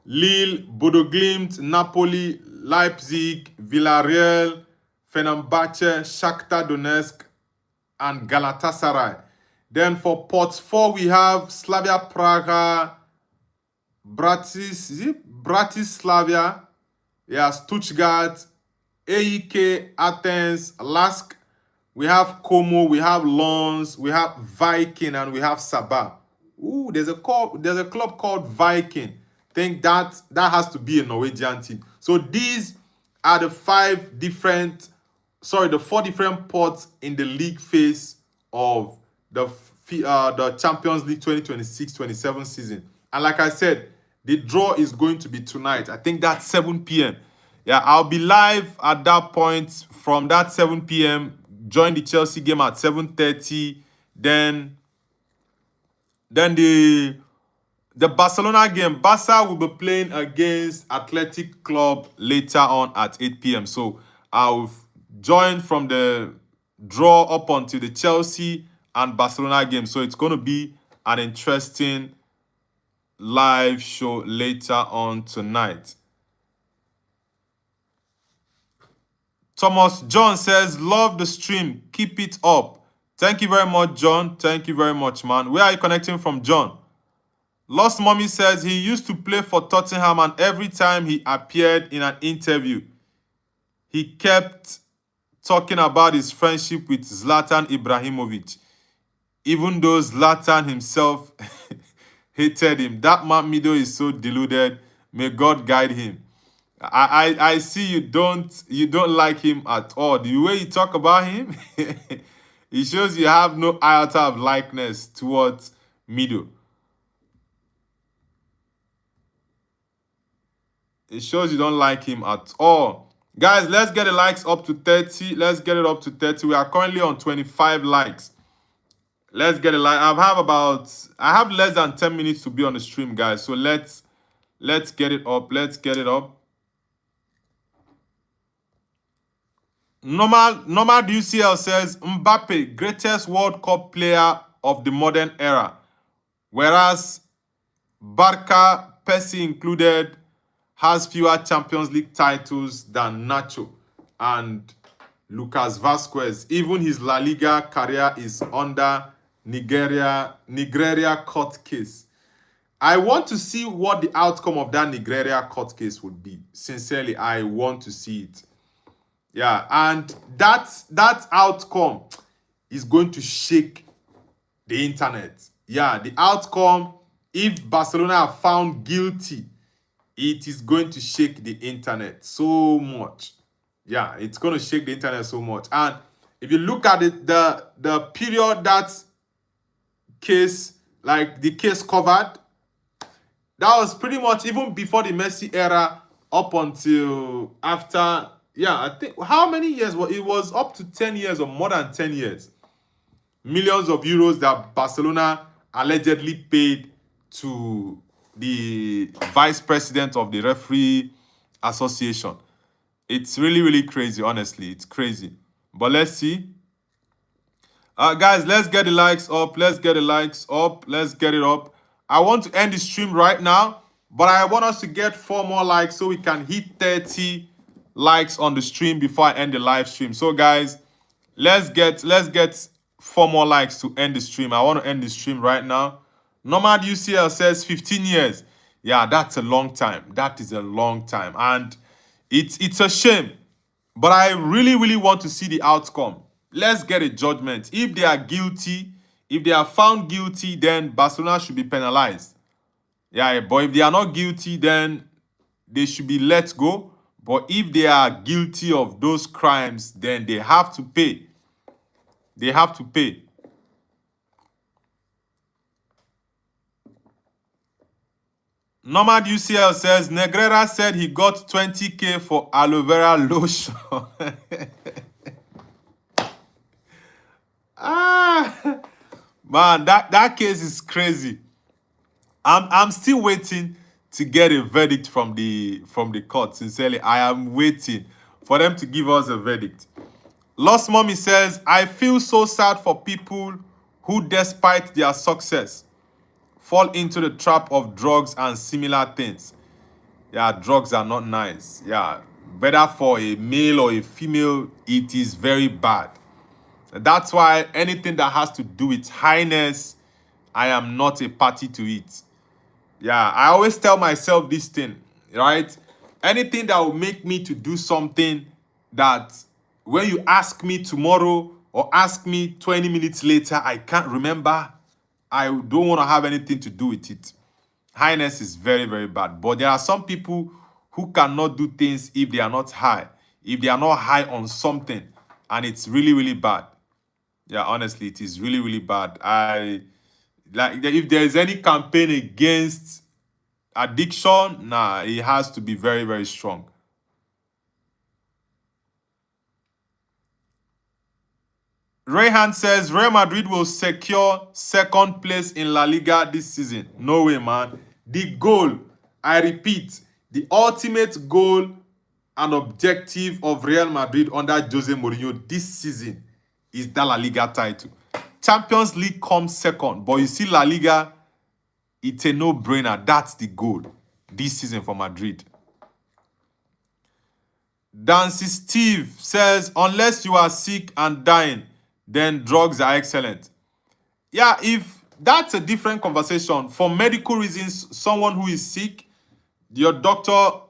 Lille, Bodo Glimt, Napoli, Leipzig, Villarreal, Fenerbahce, Shakhtar Donetsk, and Galatasaray. Then for pot four, we have Slavia Praga, Bratislava, Stuttgart, AEK Athens, Lask. We have Como, we have Lons, we have Viking, and we have Sabah. Ooh, there's a club called Viking. I think that has to be a Norwegian team. So these are the the 4 different pots in the league phase of the Champions League 2026-27 season. And like I said, the draw is going to be tonight. I think that's 7 p.m. Yeah, I'll be live at that point from that 7 p.m. Join the Chelsea game at 7:30. Then the Barcelona game, Barca will be playing against Athletic Club later on at 8 p.m. So I'll join from the draw up until the Chelsea and Barcelona game. So it's going to be an interesting live show later on tonight. Thomas John says, love the stream. Keep it up. Thank you very much, John. Thank you very much, man. Where are you connecting from, John? Lost Mommy says he used to play for Tottenham, and every time he appeared in an interview, he kept talking about his friendship with Zlatan Ibrahimovic, even though Zlatan himself hated him. That man Mido is so deluded. May God guide him. I see you don't like him at all. The way you talk about him, it shows you have no iota of likeness towards Mido. It shows you don't like him at all. Guys, let's get the likes up to 30. Let's get it up to 30. We are currently on 25 likes. Let's get it like I have less than 10 minutes to be on the stream, guys. So let's get it up. Let's get it up. Normal DCL says Mbappe, greatest World Cup player of the modern era. Whereas Barca, Messi included, has fewer Champions League titles than Nacho and Lucas Vasquez. Even his La Liga career is under Negreira court case. I want to see what the outcome of that Negreira court case would be. Sincerely, I want to see it. Yeah, and that outcome is going to shake the internet. Yeah, the outcome, if Barcelona are found guilty, it is going to shake the internet so much. Yeah, it's going to shake the internet so much. And if you look at it, the period that case, like the case covered, that was pretty much even before the Messi era up until after, yeah, I think, how many years? Well, it was up to 10 years or more than 10 years. Millions of euros that Barcelona allegedly paid to the vice president of the referee association. It's really, really crazy, honestly. It's crazy. But let's see. Guys, let's get the likes up. Let's get the likes up. Let's get it up. I want to end the stream right now, but I want us to get 4 more likes so we can hit 30 likes on the stream before I end the live stream. So, guys, let's get 4 more likes to end the stream. I want to end the stream right now. Nomad UCL says 15 years. Yeah, that's a long time. That is a long time. And it's a shame. But I really, really want to see the outcome. Let's get a judgment. If they are guilty, if they are found guilty, then Barcelona should be penalized. Yeah, but if they are not guilty, then they should be let go. But if they are guilty of those crimes, then they have to pay. They have to pay. Nomad UCL says, Negreira said he got 20K for aloe vera lotion. Man, that case is crazy. I'm still waiting to get a verdict from the court. Sincerely, I am waiting for them to give us a verdict. Lost Mommy says, I feel so sad for people who, despite their success, fall into the trap of drugs and similar things. Yeah, drugs are not nice. Yeah, whether for a male or a female, it is very bad. That's why anything that has to do with highness, I am not a party to it. Yeah, I always tell myself this thing, right? Anything that will make me to do something that when you ask me tomorrow or ask me 20 minutes later, I can't remember, I don't want to have anything to do with it. Highness is very, very bad. But there are some people who cannot do things if they are not high. If they are not high on something. And it's really, really bad. Yeah, honestly, it is really, really bad. If there is any campaign against addiction, nah, it has to be very, very strong. Rayhan says Real Madrid will secure 2nd place in La Liga this season. No way, man. The goal, I repeat, the ultimate goal and objective of Real Madrid under Jose Mourinho this season is the La Liga title. Champions League comes second, but you see La Liga, it's a no-brainer. That's the goal this season for Madrid. Dancy Steve says, unless you are sick and dying, then drugs are excellent. Yeah, if that's a different conversation. For medical reasons, someone who is sick, your doctor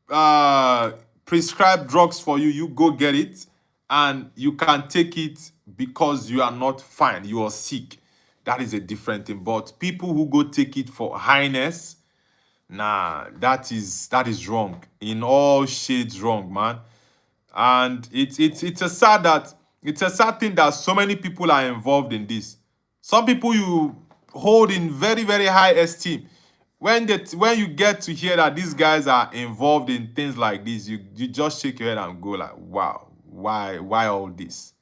uh prescribe drugs for you, you go get it, and you can take it because you are not fine, you are sick. That is a different thing. But people who go take it for highness, nah, that is wrong. In all shades wrong, man. And it's a sad thing that so many people are involved in this. Some people you hold in very, very high esteem. When you get to hear that these guys are involved in things like this, you just shake your head and go like, wow, why all this?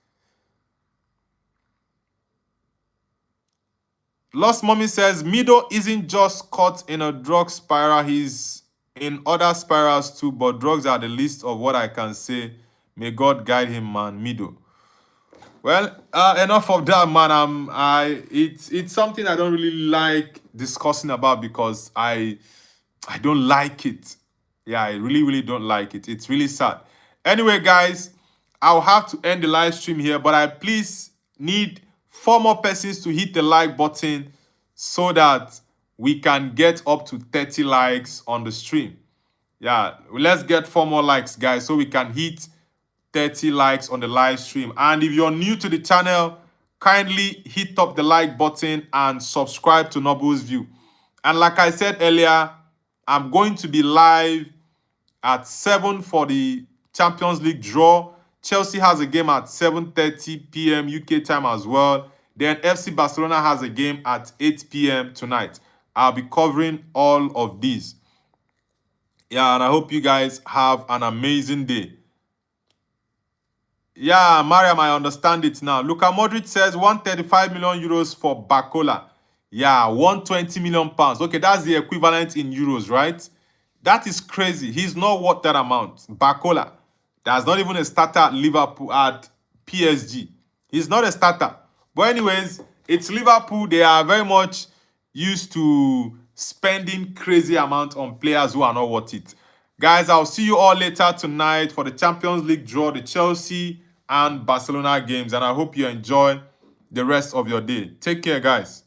Lost Mommy says Mido isn't just caught in a drug spiral, he's in other spirals too, but drugs are the least of what I can say. May God guide him, man. Mido. Well, enough of that, man. It's something I don't really like discussing about because I don't like it. Yeah, I really, really don't like it. It's really sad. Anyway, guys, I'll have to end the live stream here, but I please need 4 more persons to hit the like button so that we can get up to 30 likes on the stream. Yeah, let's get 4 more likes, guys, so we can hit 30 likes on the live stream. And if you're new to the channel, kindly hit up the like button and subscribe to Noble's View. And like I said earlier, I'm going to be live at 7 for the Champions League draw. Chelsea has a game at 7:30 p.m. UK time as well. Then FC Barcelona has a game at 8 p.m. tonight. I'll be covering all of these. Yeah, and I hope you guys have an amazing day. Yeah, Mariam, I understand it now. Luka Modric says 135 million euros for Bacola. Yeah, 120 million pounds. Okay, that's the equivalent in euros, right? That is crazy. He's not worth that amount. Bacola. That's not even a starter at Liverpool, at PSG. He's not a starter. But anyways, it's Liverpool. They are very much used to spending crazy amount on players who are not worth it. Guys, I'll see you all later tonight for the Champions League draw, the Chelsea and Barcelona games. And I hope you enjoy the rest of your day. Take care, guys.